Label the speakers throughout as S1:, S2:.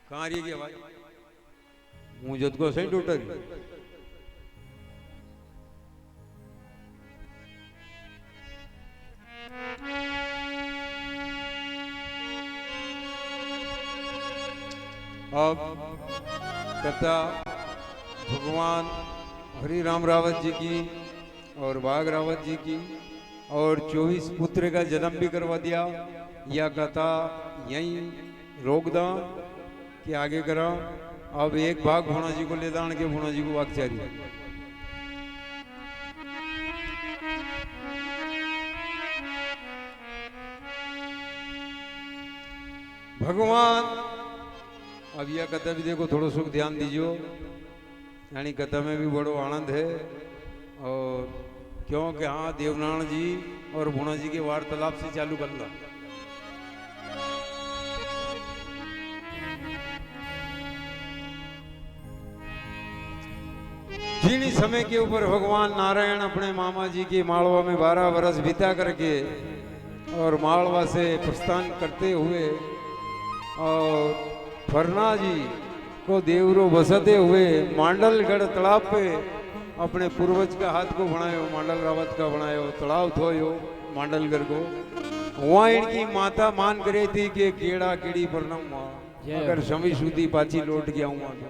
S1: कहाँ रही आवाज हूँ जद को सही टूट रही अब कथा भगवान हरि राम रावत जी की और बाघ रावत जी की और 24 पुत्र का जन्म भी करवा दिया। यह कथा यहीं रोक दा कि आगे करा। अब एक भाग भोना जी को ले दान के भोना जी को वाकचारी भगवान। अब यह कथा भी देखो थोड़ा सुख ध्यान दीजिए, यानी कथा में भी बड़ो आनंद है। और क्योंकि हाँ देवनारायण जी और भोना जी के वार्तालाप से चालू कर ला। जिन समय के ऊपर भगवान नारायण अपने मामा जी की मालवा में 12 वर्ष बिता करके और मालवा से प्रस्थान करते हुए और फरना जी को देवरो बसते हुए मांडलगढ़ तालाब पे अपने पूर्वज का हाथ को बनायो, मांडल रावत का बनायो तालाब थोयो मांडलगढ़ को। वहाँ इनकी माता मान करे थी कि कीड़ा कीड़ी परनम अगर समी सुधी पाची लौट गया हुआ तो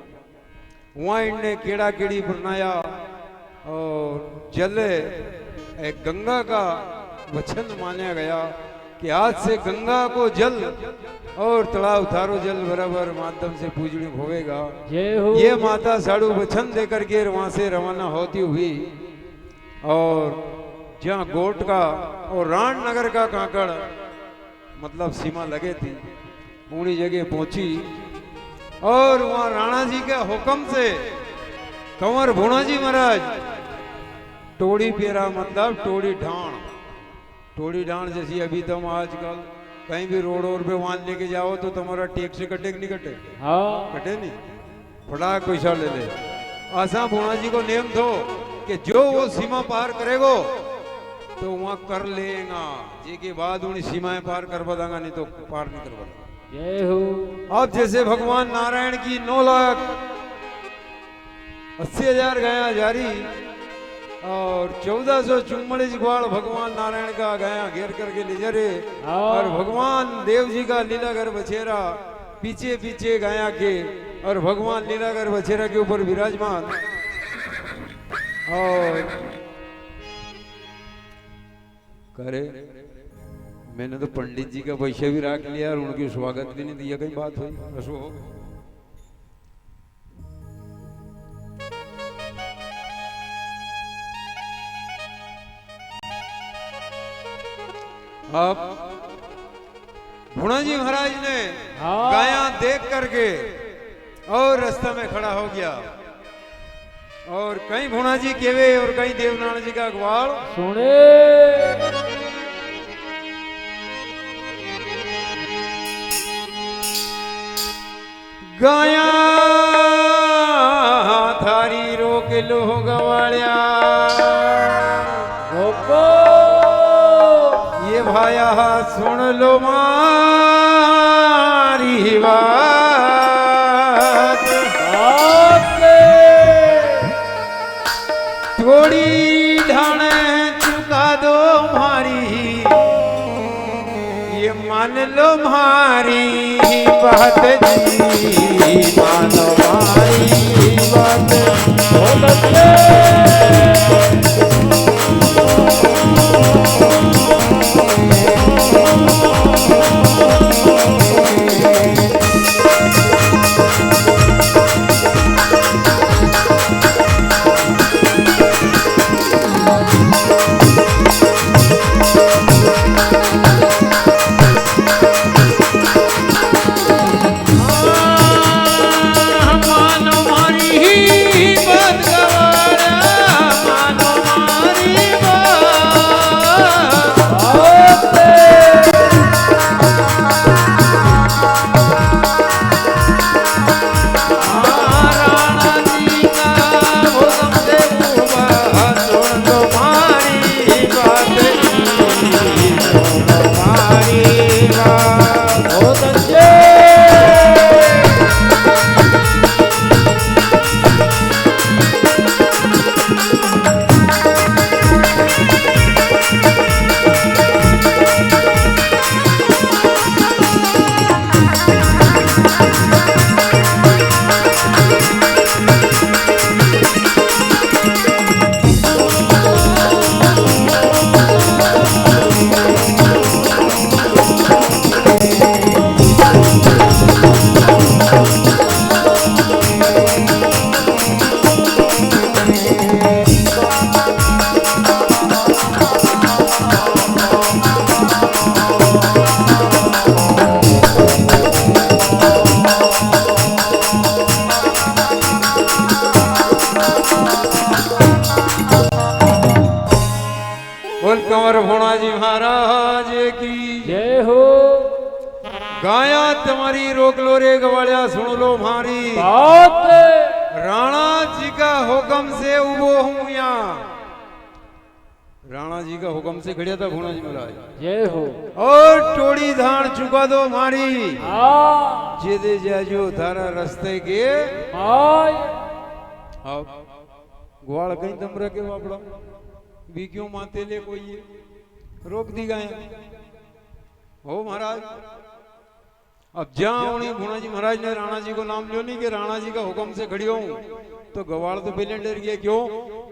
S1: वहाँ इनने कीड़ा कीड़ी बनाया और जल एक गंगा का वचन माना गया कि आज से गंगा को जल और तालाब थारो जल बराबर माध्यम से पूजनी होवेगा। ये माता साड़ू वचन देकर के वहां से रवाना होती हुई और जहाँ गोट का और राण नगर का काकड़ मतलब सीमा लगे थी उन्हीं जगह पहुंची और वहां राणा जी के हुक्म से कंवर भोना जी महाराज टोड़ी पेरा मतलब टोड़ी ढाण। टोड़ी ढाण जैसी अभी तुम आजकल कहीं भी रोड पे वहां लेके जाओ तो तुम्हारा टैक्स कटे कि नहीं कटे? हाँ कटे नहीं, फटाक पैसा ले ले। आसा भोना जी को नियम थो कि जो वो सीमा पार करेगो तो वहां कर लेगा, जी के बाद उन्हें सीमाएं पार करवा देगा, नहीं तो पार नहीं करवा देगा। जय हो। अब जैसे भगवान नारायण की 9,80,000 गाया जारी और 1444 ग्वाल भगवान नारायण का गाया घेर करके ले जा रे और भगवान देव जी का लीलागर बछेरा पीछे पीछे गाया के और भगवान लीलागर बछेरा के ऊपर विराजमान। और करे मैंने तो पंडित जी का पैसा भी रख लिया और उनकी स्वागत भी नहीं दिया, कहीं बात हुई असो हो। अब भोना जी महाराज ने गाया देख करके और रास्ता में खड़ा हो गया और कहीं भोना जी केवे और कहीं देवनारायण जी का अखबार सुने। गाया थारी रोक लो गवालिया ये भाया सुन लो मारी बात थोड़ी ढाण चुका दो मारी ये मान लो मारी बात जी मानो मारी बात बोल कंवर भोणाजी महाराज की
S2: जय हो।
S1: गाया तुम्हारी रोक लो रे गवालिया सुन लो मारी
S2: बात
S1: राणा जी का हुक्म से उबो हूँ यहाँ। राणा जी का हुक्म से खड़िया था भोणा जी महाराज।
S2: जय हो।
S1: और टोड़ी धान चुका दो मारी
S2: हाँ
S1: जेदे जाजो थारा रस्ते के
S2: आय
S1: अब ग्वाल कहीं तमरा के बापड़ा भी क्यों माते ले कोई ये रोक दी गए हो महाराज। अब जहां उन्हें भोणा जी महाराज ने राणा जी को नाम लियो नहीं कि राणा जी का हुक्म से खड़ी हूं तो गवाड़ तो पहले डर गया। क्यों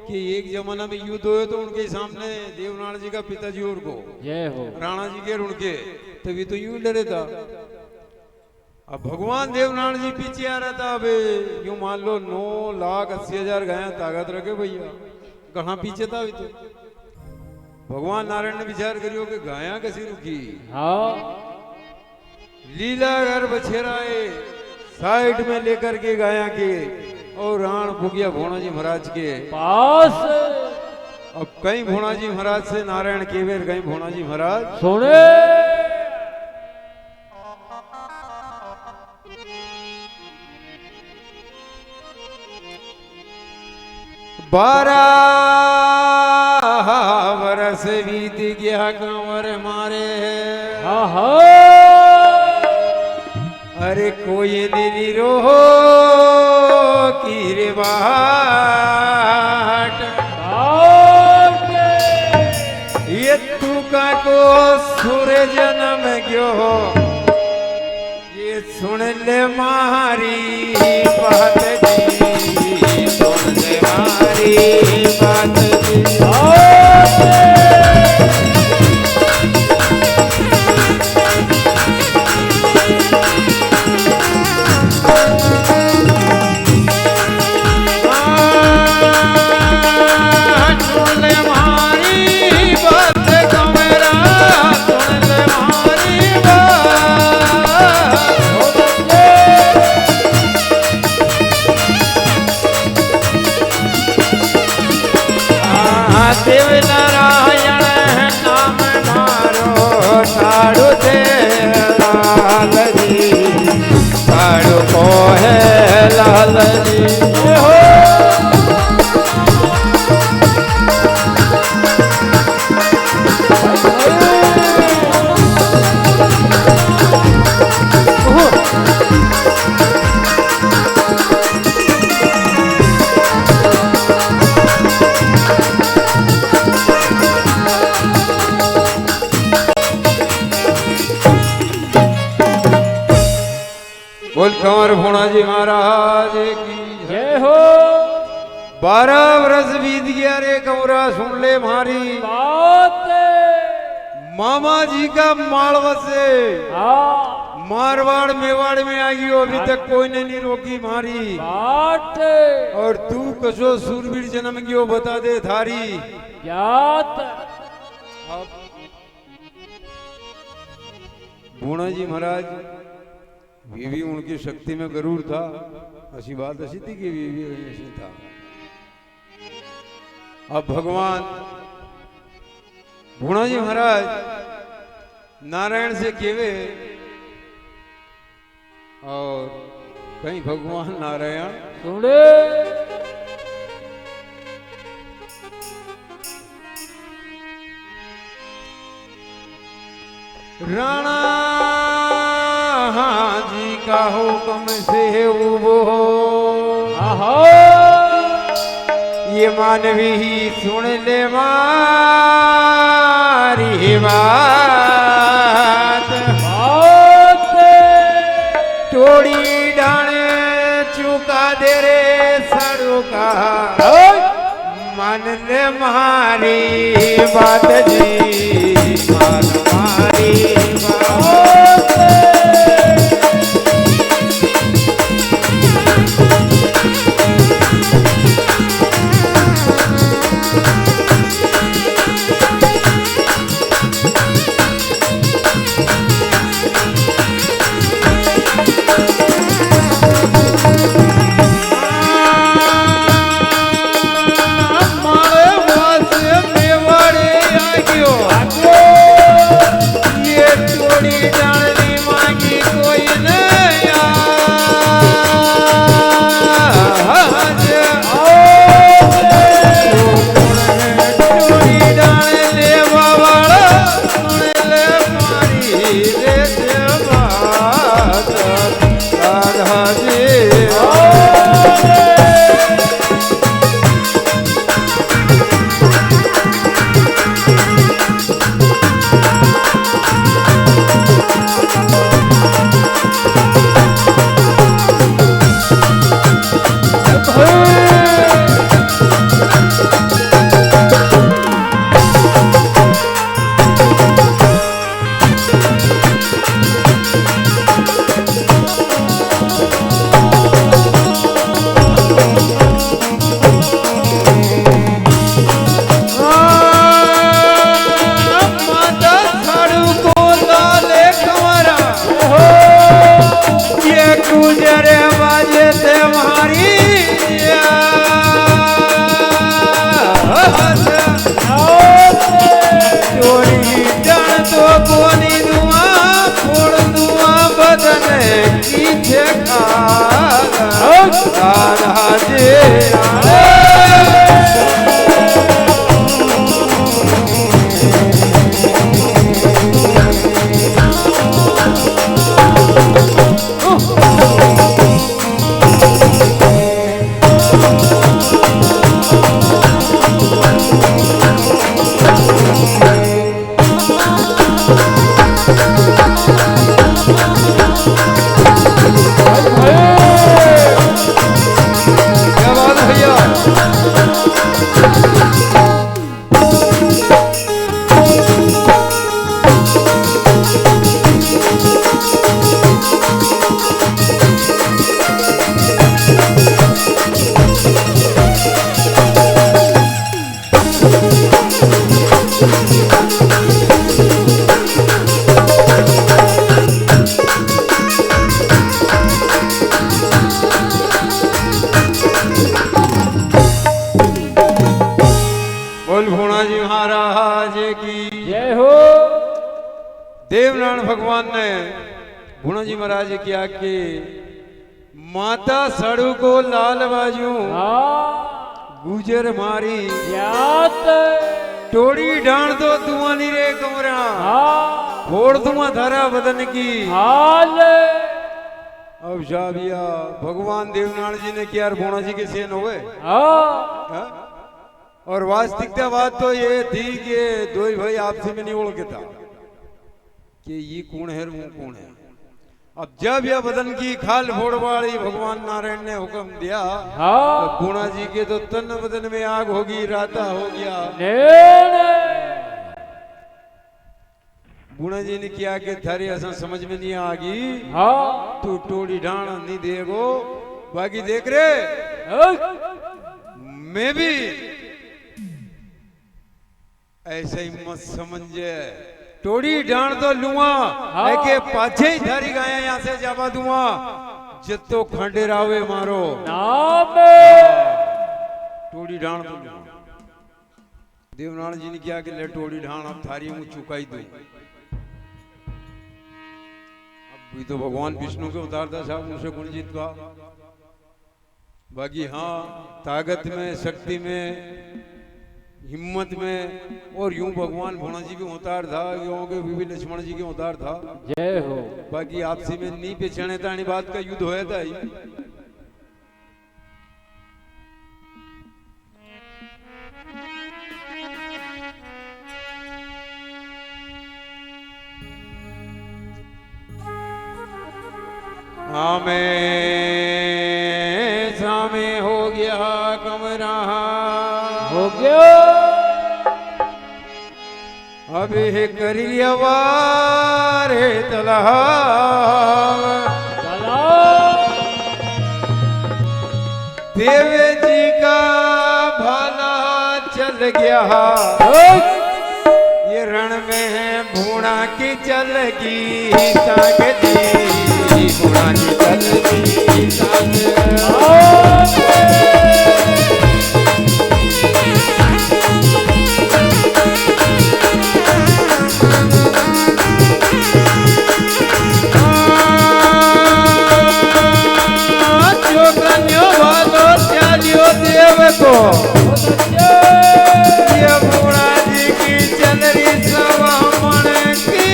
S1: कि एक जमाना में युद्ध हुए तो उनके सामने देवनारायण जी का पिताजी और को
S2: जय हो।
S1: राणा जी के उनके तभी तो यूं डरे था। अब भगवान देवनारायण जी पीछे आ रहा था। अब यूं मान लो 9,80,000 गाया ताकत रखे भैया कहाँ पीछे था अभी तो। भगवान नारायण ने विचार करियो कि गाया कैसी रुकी।
S2: हाँ
S1: लीला घर बछेराए साइड में लेकर के गाया के और राण भुगिया भोणा जी महाराज के
S2: पास।
S1: अब कहीं भोणा जी महाराज से नारायण केवेर कहीं भोणा जी महाराज
S2: सुने
S1: 12 वर्ष बीत गया कंवर मारे। अरे कोई नहीं रो की रे बाट ये तू का को सूर्य जन्म गयो ये सुन ले मारी बात जी सुन ले मारी बात जी। देव नारायण नाम मारो साड़ू थे लाल जी साड़ू को है लाल जी हो। बोल कंवर भोणा जी महाराज की
S2: जय हो।
S1: 12 वर्ष बीत गया रे कंवरा सुन ले मारी
S2: बात
S1: मामा जी का मालवा से मारवाड़ मेवाड़ में आ गई अभी तक कोई ने नहीं रोकी मारी
S2: बात।
S1: और तू कसो सूरवीर जन्म गयो बता दे थारी
S2: जात।
S1: भोणा जी महाराज बीवी उनकी शक्ति में गरूर था ऐसी बात ऐसी थी कि बीवी ऐसी था। अब भगवान भोणा जी महाराज नारायण से केवे और कहीं भगवान नारायण
S2: सुने
S1: राणा जी का हुक्म से उबो ये मानवी सुन ले मारी बात टोड़ी डाणे चुका दे रे सड़ू का मन ले मारी बात जी मान मारी बात। गुजरे बाजे ते मारी चोरी जान तो कोनी दुआ फोड़ दुआ बदन की देखा राजे देवनारायण भगवान ने भुणा जी महाराज किया कि माता सड़ू को लाल बाजू गुजर मारी टोड़ी डांड दो दुआनी रे कमरा फोड़ दूंगा धारा बदन की अब शाबिया भगवान देवनारायण जी ने किया भुणा जी के सेन हुए और वास्तविकता बात तो ये थी कि दो भाई आपसे में नहीं ओढ़ था कि ये कौन है वो कौन है। अब जब यह बदन की खाल फोड़ वाली भगवान नारायण ने हुक्म दिया तो गुणा जी के तो तन बदन में आग होगी राता हो गया। गुणा जी ने किया कि थारी ऐसा समझ में नहीं आगी तू टोड़ी ढाण नहीं देगो बाकी देख रे मैं भी ऐसे ही मत समझे टोड़ी डांड तो लुआ के पाछे ही थारी गाया यहाँ से जावा दूंगा जितो खंडे रावे मारो टोड़ी डांड तो लुआ। देवनारायण जी ने किया कि ले टोड़ी ढाण अब थारी मुँह चुकाई दो। अब भी तो भगवान विष्णु के उतारता साहब मुझसे गुणजीत का बाकी हाँ ताकत में शक्ति में हिम्मत में और यूं भगवान भुणा जी के उतार था यूं के बीबी लक्ष्मण जी के उतार था जय हो। बाकी आपसी में नहीं पहचाने था बात का युद्ध होया था ही। हमें सामे हो गया कमरा हो गया अभी करियवारे देव जी का भला चल गया ये रण में है भूणा की चलगी सांग जी भूणा की चलगी सांग को ये भूणा जी की चल रही सवा मन की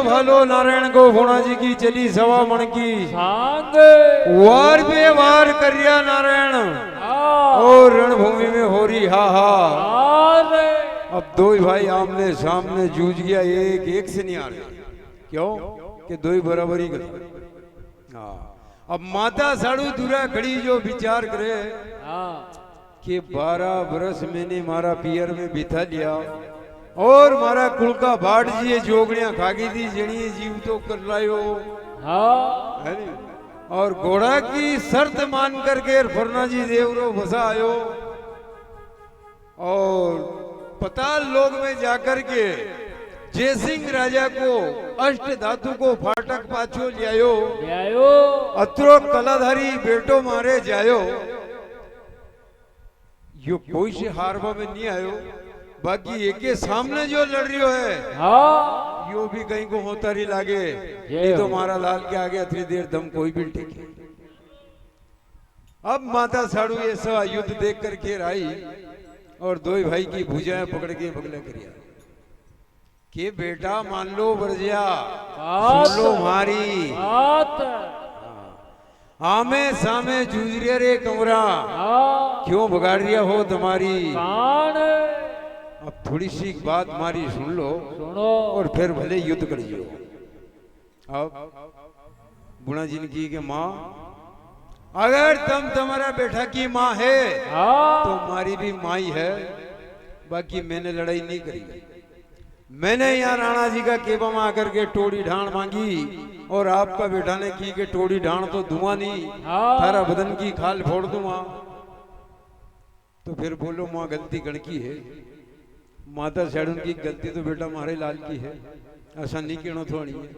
S1: भालो नारायण को भुणा जी की चली सवा मन की
S2: सांग
S1: वार पे वार करिया नारायण और रणभूमि में हो रही हा हा।
S2: अरे
S1: अब दो ही भाई आमने सामने जूझ गया, एक एक से नहीं आ रहे। क्यों कि दो ही बराबरी कर। हाँ अब माता साड़ू दूरा खड़ी जो विचार करे कि 12 बरस मैंने मारा पियर में बिता लिया और मारा कुल का बाट जी जोगड़ियां खागी थी जड़ी जीव तो कर लायो है नी? और घोड़ा की शर्त मान करके फरना जी देवरो बसा आयो और पताल लोक में जाकर के जयसिंह राजा को अष्ट धातु को फाटक पाछो लियायो अत्रो कलाधारी बेटो मारे जायो। यो कोई से हारवा में नहीं आयो, बाकी एक के सामने जो लड़ रही है यो भी कहीं को होता ही लागे। ये तो मारा लाल के आगे इतनी देर दम कोई भी टिके। अब माता साड़ू ये सब युद्ध देख करके आई और दो ही भाई की भुजाएं पकड़ के बगला करिया कि बेटा मान लो बरजिया सुन लो मारी आमे सामे जूझ रिया रे कमरा क्यों बगाड़ रिया हो तुम्हारी। अब थोड़ी सी बात मारी सुन लो और फिर भले युद्ध करियो। अब बुढ़ा जी ने की कि माँ अगर तुम तुम्हारा बेटा की माँ है तो हमारी भी माई है, बाकी मैंने लड़ाई नहीं करी। मैंने यहाँ राणा जी का केबा में आकर के टोड़ी ढाण मांगी और आपका बेटा ने की कि टोड़ी ढाण तो धुआं नहीं थारा बदन की खाल फोड़ दूंगा। तो फिर बोलो माँ गलती गणकी है। माता साड़ू की गलती तो बेटा मारे लाल की है, ऐसा नहीं कहना थोड़ी है।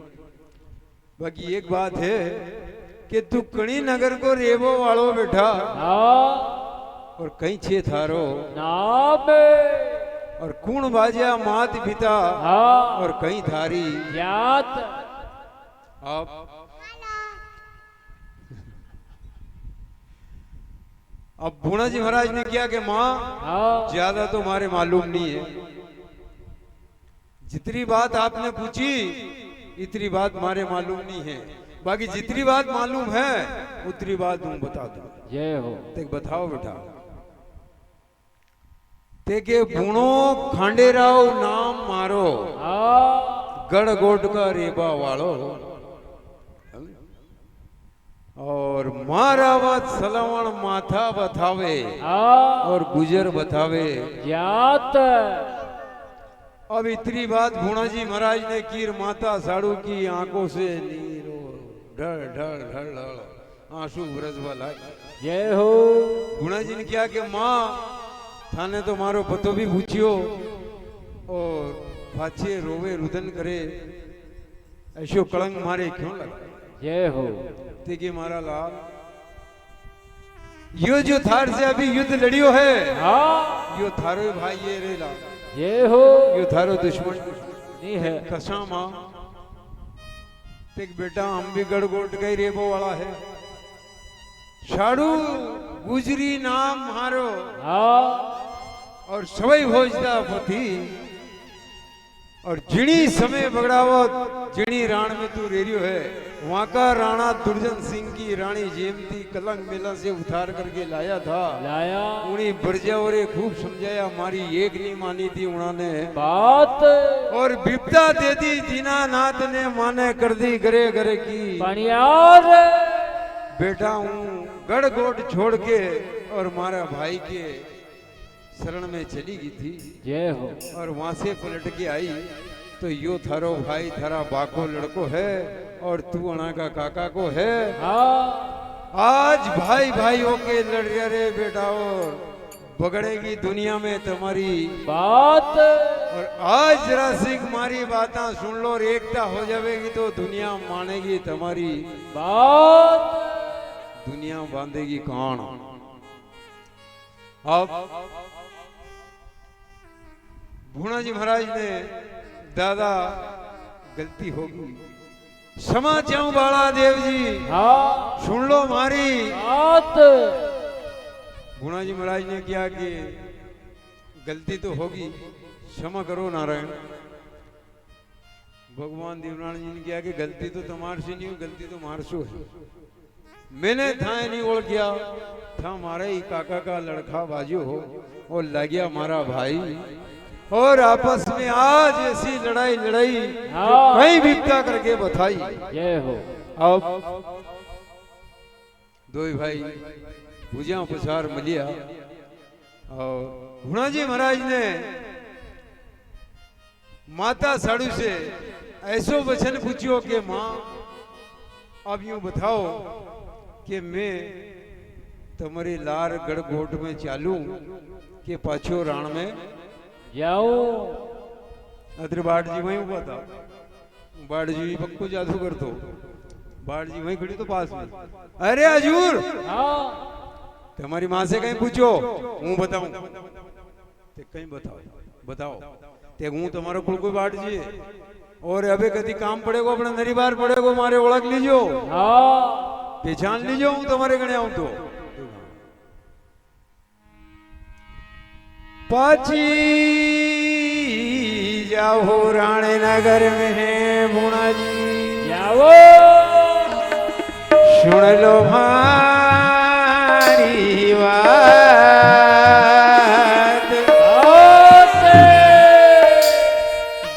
S1: बाकी एक बात है कि तू कणी नगर को रेबो वालो बेटा और कहीं छे थारो और कूण बाजा मात पिता और कहीं थारी याद। अब भूणा जी महाराज ने किया कि माँ ज्यादा तो हमारे मालूम नहीं है, जितनी बात आपने पूछी इतनी बात हमारे मालूम नहीं है, बाकी जितनी बात मालूम है उतनी बात तुम बता दो। जय हो। ते बताओ बेटा। ते के बुणो खांडेराव नाम मारो गढ़गोट का रेबा वालो और मारावत सलवण माथा बथावे और गुजर बथावे जात। अब इतनी बात भूणा जी महाराज ने कीर माता साड़ू की आंखों से नीरो ढल ढल ढल ढल आंसू बरसवा लागे। जय हो। भूणा जी ने किया कि माँ थाने तो मारो पतो भी पूछियो और पाछे रोवे रुदन करे ऐसो कलंक मारे क्यों लगा। जय हो। देखिए मारा लाल यो जो थार से अभी युद्ध लड़ियो है यो थारो भाई ये रे लाल। जय हो। यो थारो दुश्मन नहीं है कसा मां तेक बेटा हम भी गढ़गोट गई रेबो वाला है साड़ू गुजरी नाम मारो और सवई भोजदा पति और जिणी समय बगड़ावत जिणी राण में तू रेरियो है वहां का राणा दुर्जन सिंह की रानी जेमती कलंग मेला से उतार करके लाया था उन्हीं बरजावरे खूब समझाया हमारी एक नहीं मानी थी उन्होंने बात और विपदा दे दी दीनानाथ ने माने कर दी गरे गरे की बनियार। बेटा हूँ गढ़गोट छोड़ के और मारा भाई के शरण में चली गई थी। जय हो। और वहां से पलट के आई तो यो थारो भाई थारा बाको लड़को है और तू अणा का काका को है। आज भाई भाइयों के लड़ रे बेटा और बगड़ेगी दुनिया में तुम्हारी बात और आज जरा सिख मारी बातें सुन लो और एकता हो जाएगी तो दुनिया मानेगी तुम्हारी बात दुनिया बांधेगी कौन। अब भूणा जी महाराज ने दादा गलती होगी क्षमा चाहूं बाला देव जी सुन लो मारी बात। भूणा जी महाराज ने किया कि गलती तो होगी क्षमा करो नारायण। भगवान देवरानी जी ने कहा कि गलती तो तुम्हारे से नहीं हुई, गलती तो मार से है। मैंने था नहीं ओढ़ किया था, हमारे ही काका का लड़का बाजू हो और लग गया हमारा भाई, और आपस में आज ऐसी लड़ाई लड़ाई जो कहीं बीता करके बताई।
S2: जय हो।
S1: अब दो ही भाई पूजा उपचार मिलिया और हुणा जी महाराज ने माता साड़ू से ऐसो वचन पूछियो कि माँ अब यूं बताओ कि मैं तुम्हारी लार गढ़गोट में चालू के पाछो राण में
S2: जाओ।
S1: अदर बाट जी वहीं हुआ था, बाट जी पक्को जादू कर दो, बाट जी वहीं खड़ी तो पास में। अरे हजूर तुम्हारी माँ से कहीं पूछो, हूँ बताऊं ते कहीं बताओ ते हूँ तुम्हारा कुल कोई बाट जी है, और अबे कभी काम पड़ेगो अपने नरी बार पड़ेगो मारे ओळख लीजो, पहचान लीजो, हूँ तुम्हारे गणे आऊं तो। पाची जाओ राणे नगर में है भुणा जी,
S2: जाओ
S1: सुन लो भारी बात,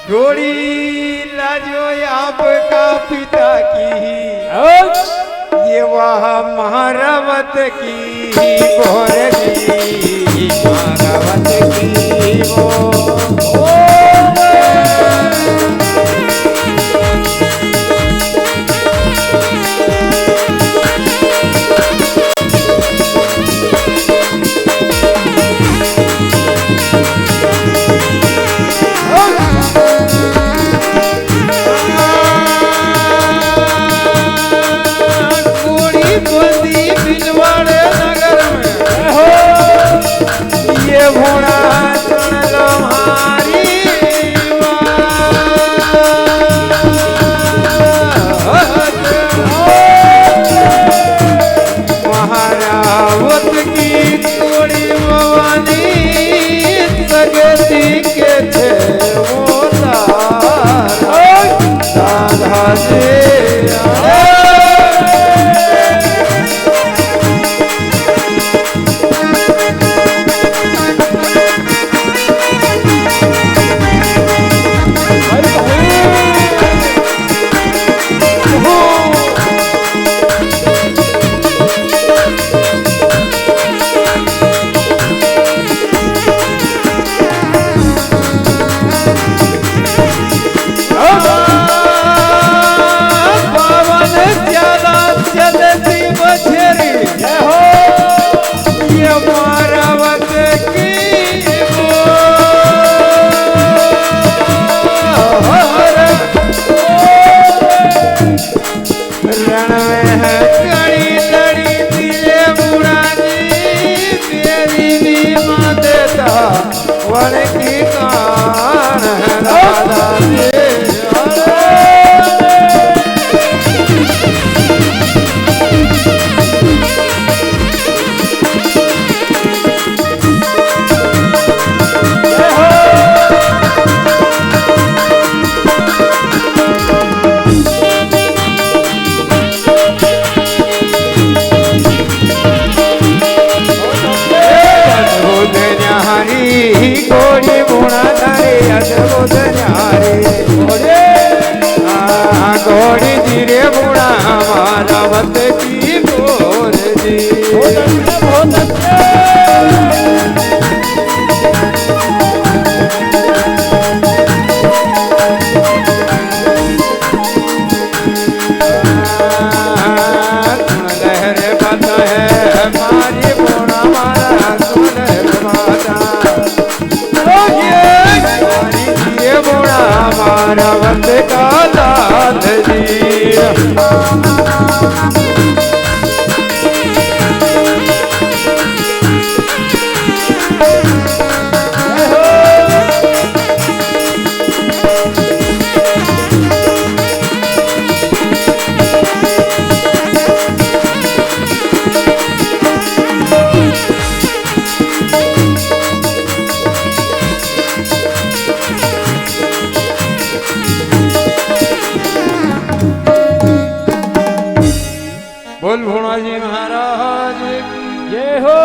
S1: गोड़ी लाजो आपका पिता की, ये वह महारावत की गोरगी, महारावत की वो
S3: रावत का लाल
S1: महाराज की
S2: जय हो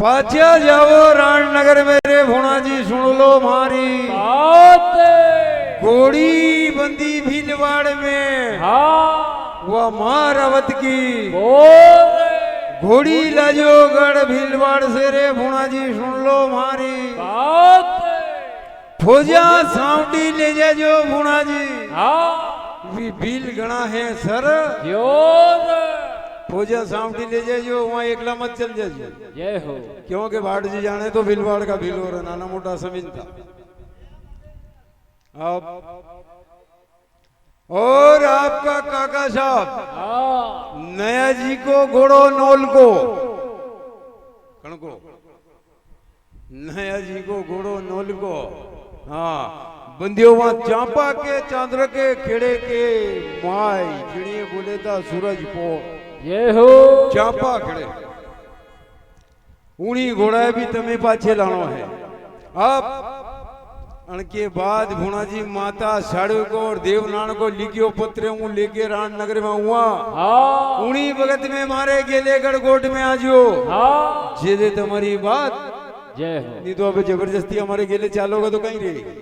S1: पाचा जाओ राणनगर मेरे भुणा जी सुन लो मारी
S2: बात
S1: घोड़ी बंदी भीलवाड़ में
S2: हाँ
S1: वह महारावत की
S2: बोल
S1: घोड़ी लाजो गढ़ भीलवाड़ से रे भुणा जी सुन लो मारी
S2: बात
S1: फौजा सावटी ले जाजो भुणा जी
S2: हाँ
S1: भी भील गणा है सर
S2: जोर
S1: फौजा सावटी ले जाजो वहाँ एकला मत चल जाजो
S2: जय हो
S1: क्योंकि भाट जी जाने तो भीलवाड़ का भील और नाना मोटा समीन था अब और आपका काका साहब
S2: हाँ
S1: नया जी को घोड़ो नौल को कण को नया जी को घोड़ो नौल को हाँ बंदियों वहां चांपा के चांद्र के खेड़े के माई जिणिए बोले था सूरज पो
S2: जय हो
S1: चांपा खेड़े ऊनी घोड़ा भी तमे पाछे लानो है अब अणके बाद भुणा जी माता साड़ू को और देवनान को लिखियो पत्र हूँ लेके राणनगर में हुआ
S2: हाँ
S1: उनी भगत में मारे गेले गढ़कोट में आजो
S2: हाँ
S1: जे दे तुम्हारी बात
S2: जय हो
S1: नहीं तो अब जबरदस्ती हमारे गेले चालोगे तो कहीं रहेगी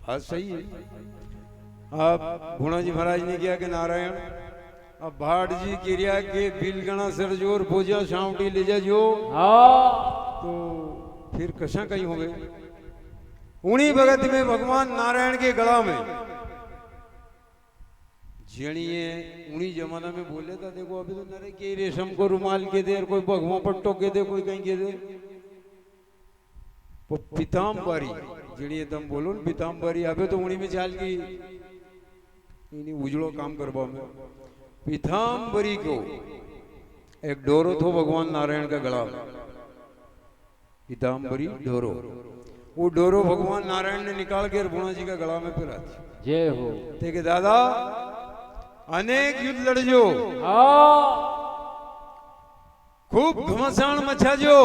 S1: हाँ सही है अब भुणा जी महाराज ने किया कि नारायण अब भाट जी किरिया के बिलगणा सरजोर पूजा शावटी ले जाजो
S2: हाँ
S1: तो फिर कशा कहीं हो गए उन्हीं भगत में भगवान नारायण के गला में जणिए उन्हीं जमाना में बोले था देखो अभी तो नरे के रेशम को रुमाल के दे और कोई भगवा पट्टो के दे कोई कहीं के दे वो पीताम्बरी जणिए तुम बोलो न पीताम्बरी अबे तो उन्हीं में चाल की इन्हीं उजड़ो काम करवा में पीताम्बरी को एक डोरो थो भगवान नारायण का गला में पीताम्बरी डोरो वो डोरो भगवान नारायण ने निकाल के भुणा जी का गला में पिरा दी
S2: जय हो
S1: ठीक है दादा अनेक युद्ध लड़जो
S2: हाँ
S1: खूब घमासान मचाजो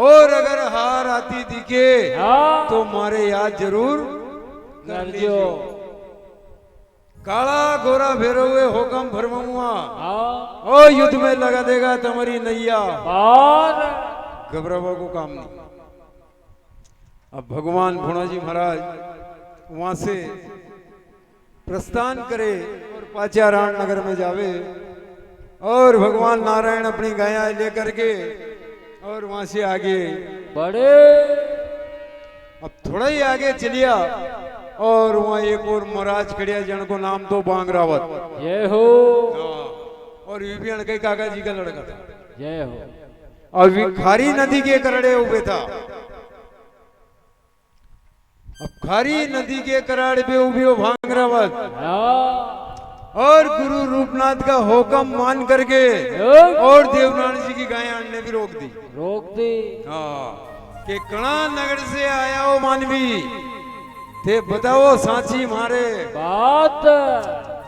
S1: और अगर हार आती दिखे
S2: हाँ
S1: तो मारे याद जरूर कर
S2: कर
S1: लीजियो
S2: दियो
S1: काला गोरा फेरो हुए होकम भरमुआ
S2: हाँ
S1: ओ युद्ध में लगा देगा तुम्हारी नैया
S2: बार
S1: घबरावा को काम नहीं अब भगवान भुणा जी महाराज वहां से प्रस्थान करे और पाचा राणनगर में जावे और भगवान नारायण अपनी गाया लेकर के और वहां से आगे
S2: बड़े
S1: अब थोड़ा ही आगे चलिया और वहां एक और महाराज खड़िया जन को नाम तो बांगरावत
S2: जय हो
S1: और ये भी अणकई काका जी का लड़का था
S2: जय हो
S1: और खारी नदी के करड़े हुए था अब खारी नदी के कराड़ पे उभी हो भांगरावत
S2: हाँ
S1: और गुरु रूपनाथ का हुक्म मान करके और देवनारायण जी की गायें आने भी रोक दी
S2: रोक दी
S1: हाँ कि कणा नगर से आया हो मानवी थे बताओ सांची मारे
S2: बात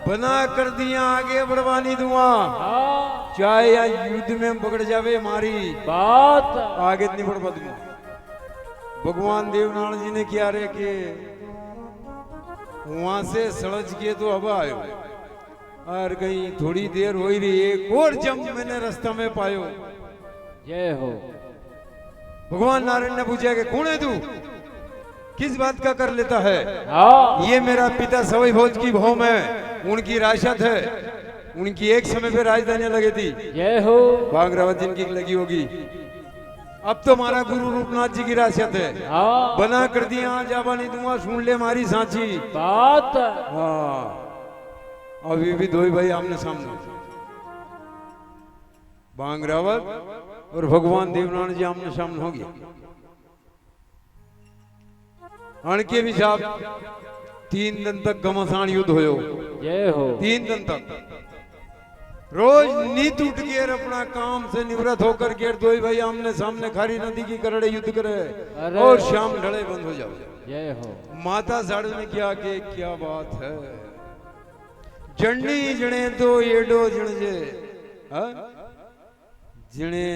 S1: बना कर दिया आगे बढ़वानी दुआ
S2: हाँ
S1: चाहे या युद्ध में पकड़ जावे मारी
S2: बात
S1: आगे नहीं बढ़ दूंगा भगवान देवनारायण जी ने किया रे कि वहां से सड़ज के तो अब आयो और कहीं थोड़ी देर हो ही रही एक और जंप मैंने रास्ता में पायो
S2: जय हो
S1: भगवान नारायण ने पूछा कि कौन है तू किस बात का कर लेता है
S2: हाँ
S1: ये मेरा पिता सवई भोज की भौम है उनकी राशत है उनकी एक समय पे राजधानी लगी थी
S2: जय हो
S1: भांगरावत जिनकी लगी होगी अब तो हमारा गुरु रूपनाथ जी की राशत है
S2: हाँ
S1: बना कर दिया जाबा नहीं दूंगा सुन ले मारी सांची
S2: बात
S1: हाँ अभी भी दो ही भाई आमने सामने बांगरावत और भगवान देवनारायण जी आमने सामने हो गया अणके भी साहब 3 दिन तक घमासान युद्ध होयो
S2: जय हो
S1: 3 दिन तक रोज नींद उठ के अपना काम से निवृत्त होकर के दो ही भाई आमने सामने खारी नदी की करड़े युद्ध करे
S2: अरे।
S1: और शाम ढले बंद हो जाओ
S2: जय हो
S1: माता साड़ू ने किया कि क्या बात है जंडी जणे तो एडो जणजे हाँ? जणे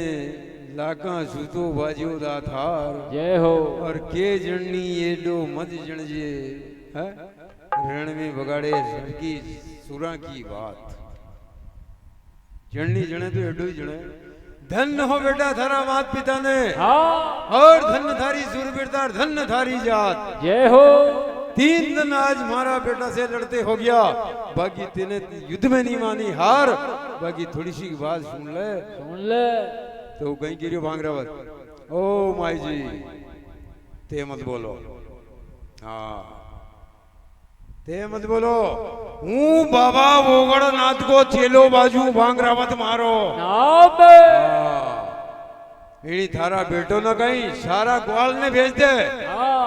S1: लाका सूतो बाजियो दा थार
S2: जय हो
S1: और के जणनी एडो मत जणजे हाँ? रण में बगाड़े सबकी सुरा की बात जणनी जणे तो एडो ही जणे धन हो बेटा थारा मात पिता ने
S2: हाँ
S1: और धन थारी सूरबीरता धन थारी जात
S2: जय हो
S1: 3 दिन आज मारा बेटा से लड़ते हो गया बाकी तेने युद्ध में नहीं मानी हार बाकी थोड़ी सी बात सुन ले तो कहीं गिरियो भांगरावत ओ माई जी ते मत बोलो हाँ ते मत बोलो हूँ बाबा वोगड़ नाथ को चेलो बाजू भांगरावत मारो
S2: नाम
S1: इनी थारा बेटो न कहीं सारा ग्वाल ने भेज दे
S2: हाँ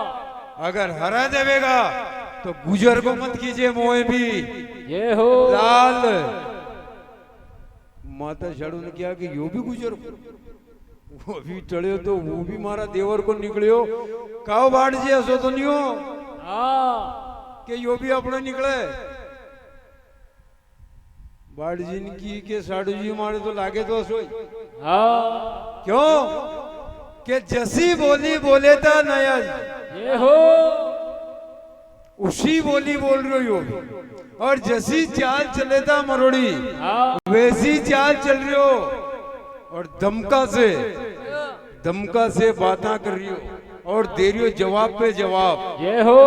S1: अगर हरा देवेगा तो गुजर को मत कीजिए मोए भी
S2: जय हो
S1: लाल माता शाड़ू ने किया कि यो भी गुजर वो भी टड़े तो वो भी मारा देवर को निकलियो काव बाढ़ जी असो तो नहीं हो
S2: हाँ
S1: कि यो भी अपने निकले बाढ़ जी की के साड़ू जी मारे तो लागे तो असो
S2: हाँ
S1: क्यों कि जसी बोली बोले था नया
S2: जय हो
S1: उसी बोली बोल रही हो और जैसी चाल चले था मरोड़ी
S2: हाँ
S1: वैसी चाल चल रही हो और दमका से बातें कर रही हो और दे रही हो जवाब पे जवाब
S2: जय हो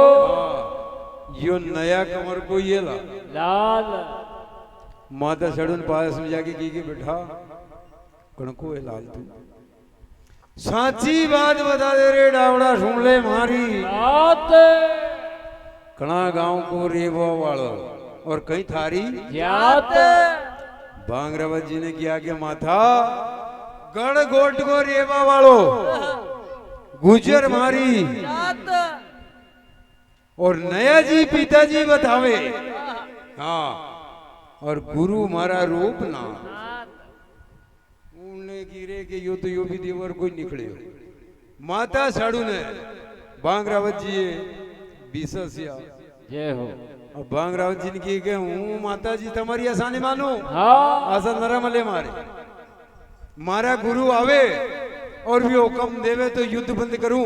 S1: यो नया कमर को ये ला
S2: लाल
S1: माता सड़न पास में जाके की बैठा कणको है लाल तू साची बात बता दे रे डावड़ा सुन ले मारी
S2: बात
S1: कणा गांव को रेवा वालो और कहीं थारी
S2: जात
S1: भांगरावत जी ने किया कि माथा गढ़ गोट को रेवा वालो गुजर मारी और नया जी पिताजी बतावे हाँ और गुरु मारा रूप ना उन्हें गिरे कि यो तो यो भी देवर कोई निकले माता साड़ू ने भांगरावत जी बीससिया
S2: जय हो
S1: अब भांगरावत जी ने की कि हूँ माता जी तुम्हारी आसानी मानू
S2: हाँ
S1: आसा नरमले मारे मारा गुरु आवे और भी हुक्म देवे तो युद्ध बंद करूं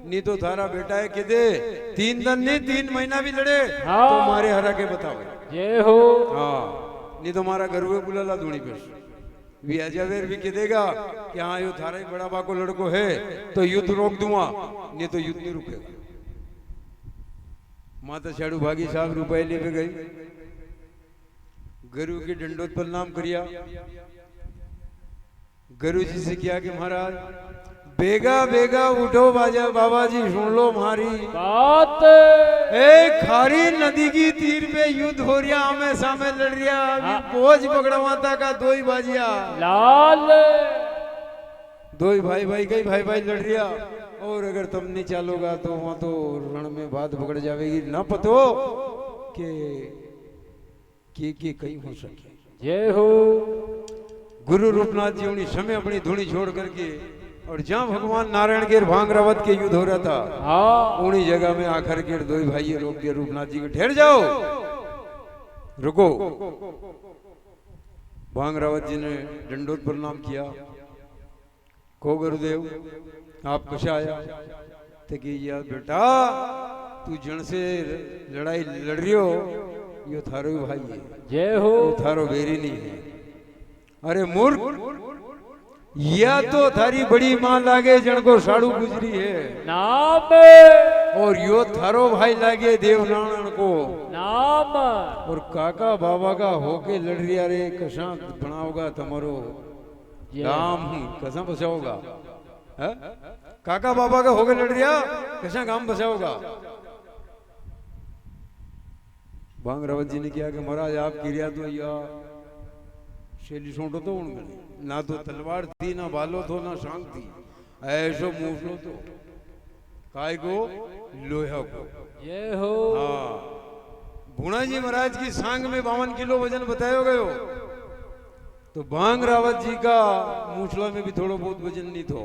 S1: नहीं तो थारा बेटा है कि दे 3 दिन नहीं 3 महीना भी लड़े
S2: हाँ।
S1: तो मारे हरा के बताओ
S2: जय हो
S1: हाँ नहीं तो मारा घर में बुलाला धूनी पे भी अजावेर भी कह देगा कि हाँ यो थारा ही बड़ा बा को लड़को है तो युद्ध रोक दूंगा नहीं तो युद्ध नहीं रुकेगा माता शाड़ू भागी साहब रुपए ले पे गई गुरु के डंडोत पर नाम करिया गुरु जी से किया कि महाराज बेगा बेगा उठो बाजा बाबा जी सुन लो हमारी
S2: बात
S1: ए खारी नदी की तीर पे युद्ध हो रिया हमें सामने लड़ रिया
S2: हाँ।
S1: बोझ पकड़ा माता का दो ही बाजिया
S2: लाल
S1: दो ही भाई भाई कई भाई भाई लड़ रिया और अगर तुम नहीं चालोगा तो वहां तो रण में बात पकड़ जाएगी ना पतो के कहीं हो सके
S2: जय हो
S1: गुरु रूपनाथ जी उन्हीं समय अपनी धुनी छोड़ करके और जहाँ भगवान नारायण के भांगरावत के युद्ध हो रहा था
S2: हाँ
S1: उन्हीं जगह में आकर के दो भाई रोक दिया रूपनाथ जी को ठहर जाओ रुको भांगरावत जी ने दंडोत प्रणाम किया को गुरुदेव आप कशा आया तो कि यार बेटा तू जन से लड़ाई लड़ रही हो यो थारो ही भाई है
S2: जय हो
S1: थारो बेरी नहीं है अरे मूर्ख या तो थारी बड़ी मां लागे जन को साड़ू गुजरी है
S2: नाम
S1: और यो थारो भाई लागे देवनारायण को
S2: नाम
S1: और काका बाबा का होके लड़ रिया रे कसा बनाओगा तुम्हारो
S2: जय।
S1: गाम कसा बसाओगा है? काका बाबा का होके लड़ रिया कसा गाम बसाओगा भांगरावत जी ने किया कि महाराज आप गिरिया तो या शैली छोटो तो उनके ना तो तलवार थी ना बालो थो ना शांग थी ऐसो मूसलो तो काय को लोहा को
S2: जय हो
S1: हाँ भुणा जी महाराज की सांग में 52 किलो वजन बताया गयो तो भांगरावत जी का मूसला में भी थोड़ा बहुत वजन नहीं था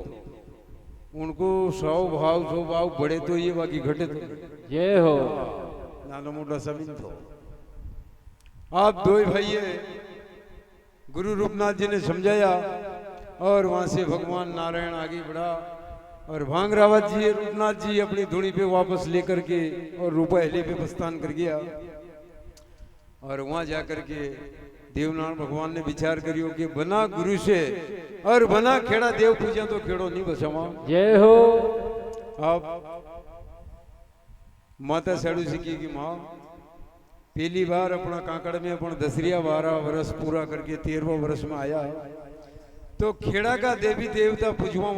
S1: उनको 100 भाव बड़े तो ये बाकी घटे तो
S2: जय हो
S1: नाना मोटा समीन थो आप दो ही भाई गुरु रूपनाथ जी ने समझाया और वहां से भगवान नारायण आगे बढ़ा और भांगरावत जी रूपनाथ जी अपनी धुनी पे वापस लेकर के और रूपा हेली पे प्रस्थान कर गया और वहां जाकर के देवनारायण भगवान ने विचार करियो कि बना गुरु से और बना खेड़ा देव पूजा तो खेड़ो नहीं बसावा।
S2: जय हो।
S1: अब माता साड़ू सीखी की माँ पहली बार अपना काकड़ में अपन 10-12 वर्ष पूरा करके 13वां वर्ष में आया तो खेड़ा का देवी देवता पूजवा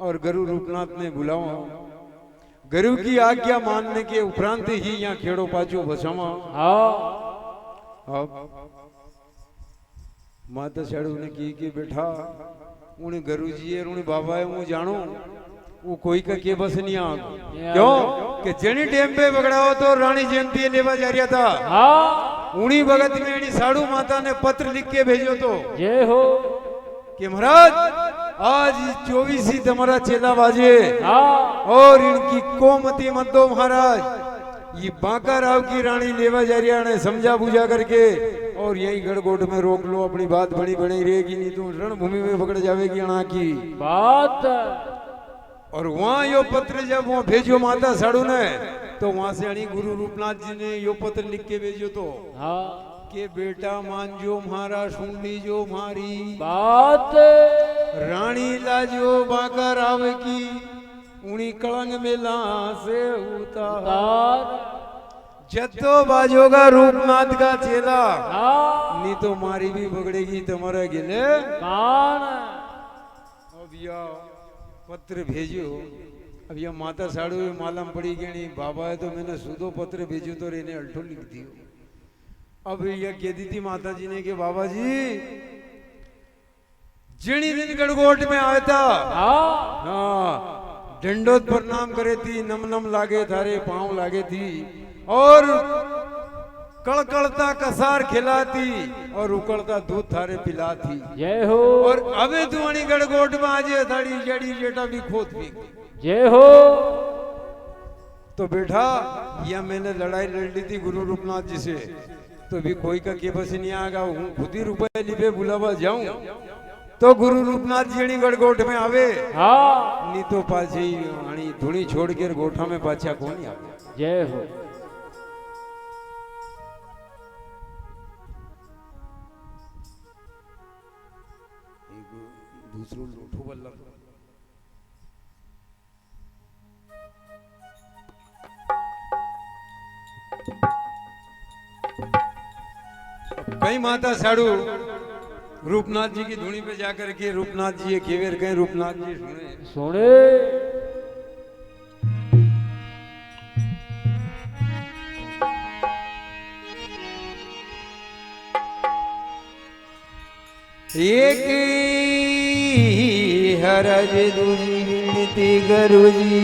S1: और गुरु रूपनाथ ने बुलावा। गुरु की आज्ञा मानने के उपरांत ही यहाँ खेड़ो पाचो बसावा।
S2: हाँ
S1: अब माता साड़ू ने की कि बेटा उन्हें गुरु जी और उन्हें बाबा है वो जानो वो कोई का के बस नहीं आ क्यों कि जनी टेम पे बगड़ाओ तो रानी जयंती लेवा जा रहा था।
S2: हाँ
S1: उन्हीं भगत में इन्हीं साड़ू माता ने पत्र लिख के भेजो तो
S2: जय हो
S1: कि महाराज आज 24 ही तुम्हारा चेला बाजे
S2: हाँ
S1: और इनकी कोमती मत दो महाराज। ये बांका राव की रानी लेवा जा रहा ने समझा बुझा करके और यही गड़गोट में रोक लो। अपनी बात बड़ी बड़ी रहेगी नहीं तो रणभूमि में पकड़ जाएगी अणा की
S2: बात।
S1: और वहां यो पत्र जब वहां भेजो माता साड़ू ने तो वहां से अणी गुरु रूपनाथ जी ने यो पत्र लिख के भेजो तो
S2: हाँ
S1: के बेटा मान जो महारा सुन लीजो मारी
S2: बात।
S1: रानी लाजो बांका राव की उनी कलंग मेला से उतार जत्तो बाजोगा रूपनाथ का चेला
S2: हाँ
S1: नहीं तो मारी भी बगड़ेगी तुम्हारे गिले
S2: कान।
S1: अब या पत्र भेजो। अब यह माता साड़ू मालूम पड़ी कि नहीं बाबा है तो मैंने सुधो पत्र भेजो तो रेने अल्टो लिख दियो। अब यह कह दी थी माता जी ने कि बाबा जी जिनी दिन गड़गोट में आया था हाँ डंडोत प्रणाम करे थी नम नम लागे थारे पांव लागे थी और कड़कड़ता कसार खिलाती और उकड़ता दूध थारे पिलाती।
S2: जय हो।
S1: और अबे तुम्हारी गड़गोट में आजे थाड़ी जड़ी जेटा भी खोद भी।
S2: जय हो।
S1: तो बेटा यह मैंने लड़ाई लड़ ली थी गुरु रूपनाथ जी से तो भी कोई का के बस नहीं आएगा। हूँ खुद ही रुपए लिपे बुलावा जाऊं तो गुरु रूपनाथ जी गड़गोट में आवे
S2: हाँ
S1: नहीं तो पाछी आनी धुनी छोड़ के गोठा में पाछा कौन आवे।
S2: जय हो।
S1: दूसरो लोठो बल्ला कई माता साड़ू रूपनाथ जी की धुनी पे जाकर के रूपनाथ जी केवेर गए। रूपनाथ जी सुने एक हरज दूजी विनती गुरु जी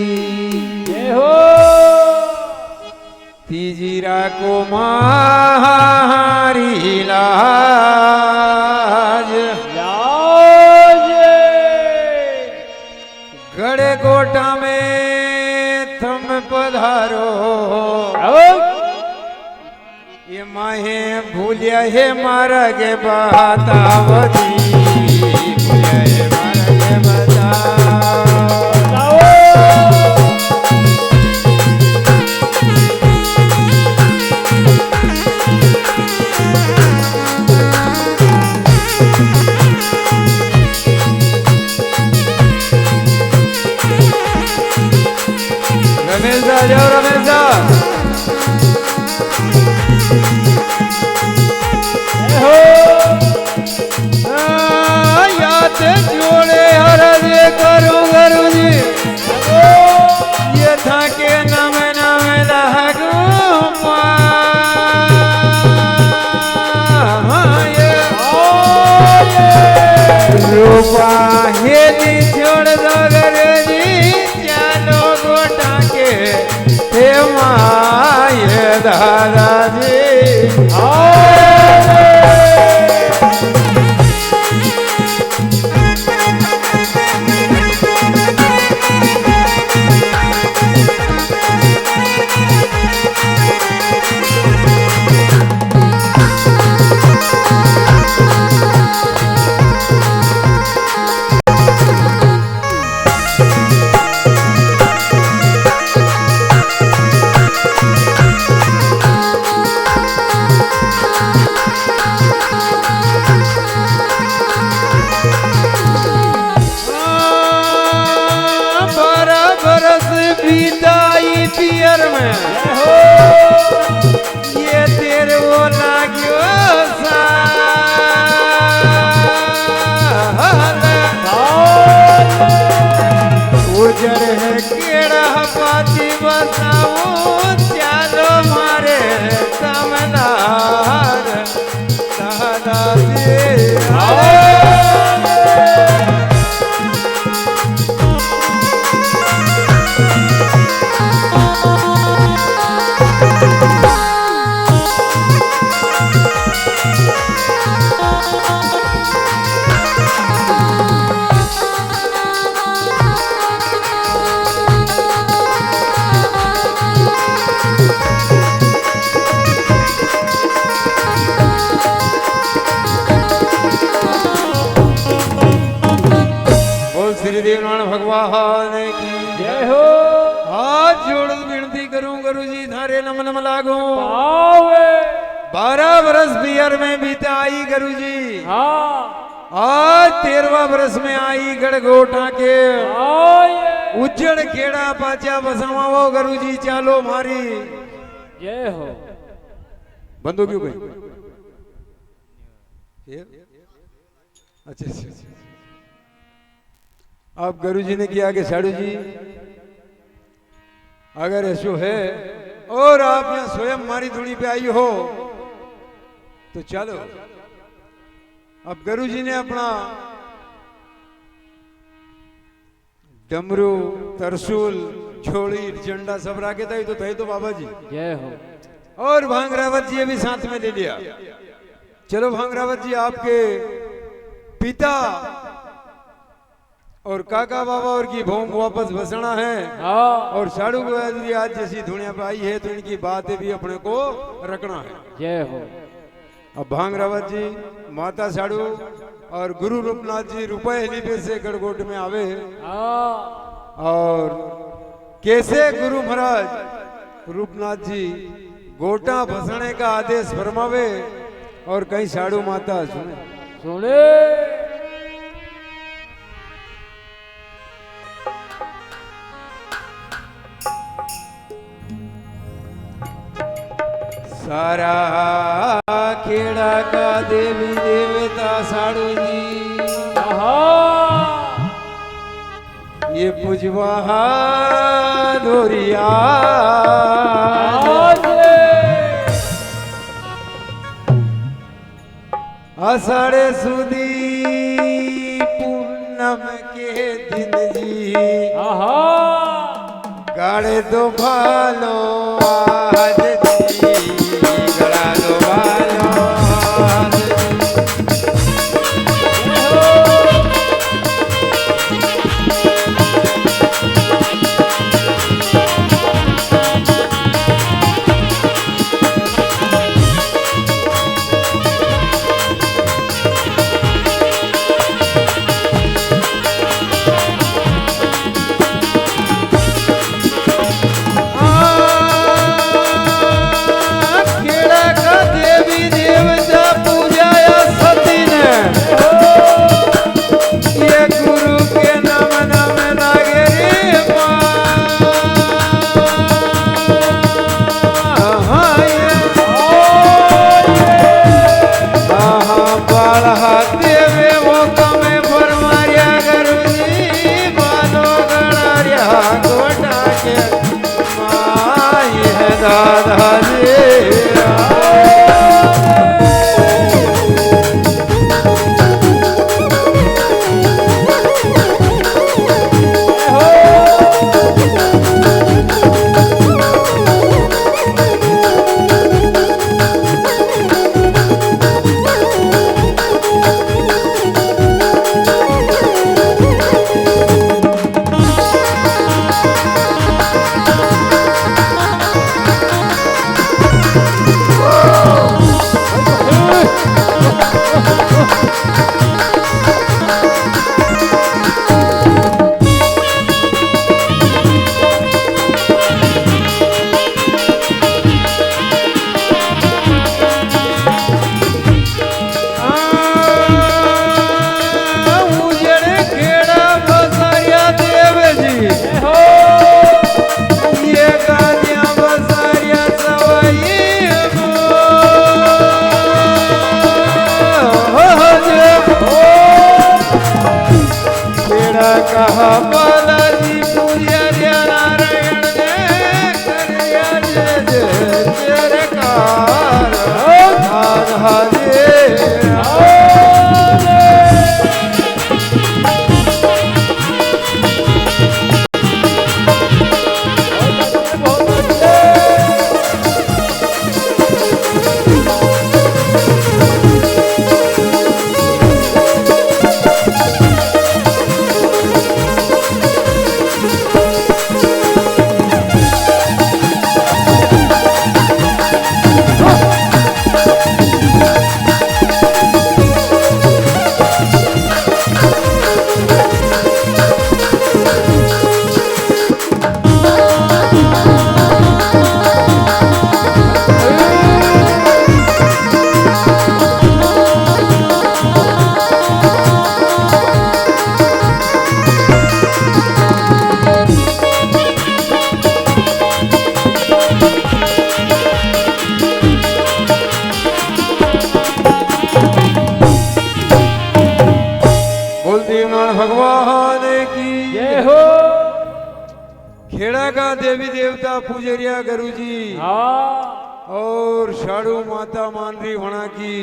S2: जय हो।
S1: तीजीरा को मारी लाज
S2: लाज
S1: गड़े गोटा में तुम पधारो ये माहे भूलिया है मारा के बतावती भूलिया है मारा के बताओ। रमेश दा जाओ रमेश दा याद जोड़े हरज करूं गुरु जी ये था के नाम नाम लागू रूपा हेली छोड़ दो गुरु जी चलो गोटा के हे माये दादाजी पियर में
S2: जय हो
S1: ये तेरे वो लाग्यो उजर है केड़ा पाती बताऊं चालो मारे तमनार ताला दे श्रीदेव नारायण भगवान की
S2: जय हो
S1: हाथ जोड़ विनती करूं गुरु जी थारे नम नम लागू
S2: आवे
S1: 12 बरस बियर में बीताई गुरु जी
S2: हाँ
S1: आज 13वां बरस में आई गड़गोटा के
S2: आए
S1: उज्जड़ खेड़ा पाचा बसावा गुरु जी चालो मारी
S2: जय हो
S1: बंदो क्यों गई अच्छा अच्छा अब गुरु जी ने किया कि साड़ू जी अगर ऐसो है और आप यहाँ स्वयं मारी धुनी पे आई हो तो चलो। अब गुरु जी ने अपना डमरू तरसूल झोली झंडा सब राखे थे तो बाबा जी
S2: जय हो
S1: और भांगरावत जी भी साथ में ले लिया। चलो भांगरावत जी आपके पिता और काका बाबा और की भोंग वापस बसना है
S2: हाँ
S1: और साड़ू जी आज जैसी दुनिया पे आई है तो इनकी बातें भी अपने को रखना है।
S2: जय हो
S1: अब भांगरावत जी माता साड़ू और गुरु रूपनाथ जी रुपए लिपे से गड़गोट में आवे
S2: हाँ
S1: और कैसे गुरु महाराज रूपनाथ जी गोटा भसने का आदेश फरमावे और कहीं साड़ू माता सुने
S2: सुने
S1: सारा खेड़ा का देवी देवता साड़ू जी
S2: हाँ
S1: ये पुजवा दोरिया आषाढ़े सुदी पूनम के दिन जी गाड़े दो भालो आज जी गड़ा दो भालो आज जी। कहा बालाजी पूज्य नारायण ने करिया जय जयकार हर हरे भगवान की
S2: जय हो।
S1: खेड़ा का देवी देवता पूजरिया गुरु जी
S2: हाँ
S1: और साड़ू माता मानरी वणा की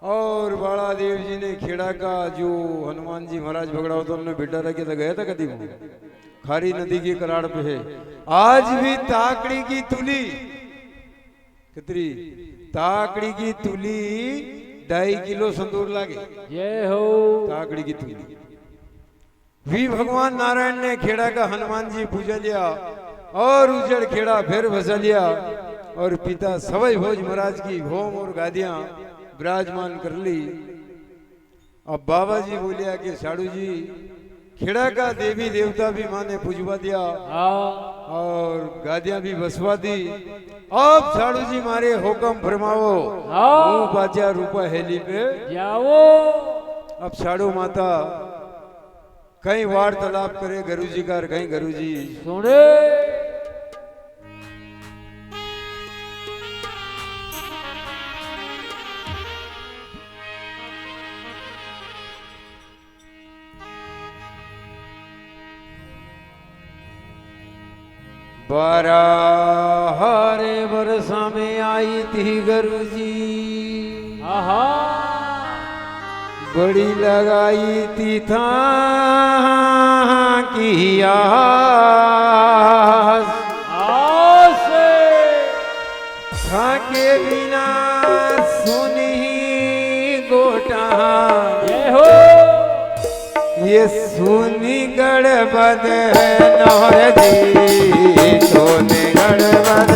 S1: और बाला देव जी ने खेड़ा का जो हनुमान जी महाराज भगड़ा होता हमने बेटा रखे तो गया था कभी वो खारी नदी के कराड़ पे है। आज भी ताकड़ी की तुली कितनी ताकड़ी की तुली 2.5 किलो संदूर लागे।
S2: जय हो।
S1: ताकड़ी की तुली भी भगवान नारायण ने खेड़ा का हनुमान जी पूजा लिया और उजड़ खेड़ा फिर बसा लिया और पिता सवई भोज महाराज की होम और गादियां विराजमान कर ली। अब बाबा जी बोलिया कि साड़ू जी खेड़ा का देवी देवता भी माँ ने पूजवा दिया और गादियां भी बसवा दी। अब साड़ू जी मारे हुक्म फरमाओ मुंह बाजा रूपा हेली पे
S2: जाओ।
S1: अब साड़ू माता कहीं वार्तालाप करे गुरु जी का कहीं गुरु जी
S2: सुने।
S1: बारह बरसा में आई थी गुरु जी बड़ी लगाई थी था की आस था के बिना सुनी गोटा ये सुनी गड़बद नौर जी सोने गड़बद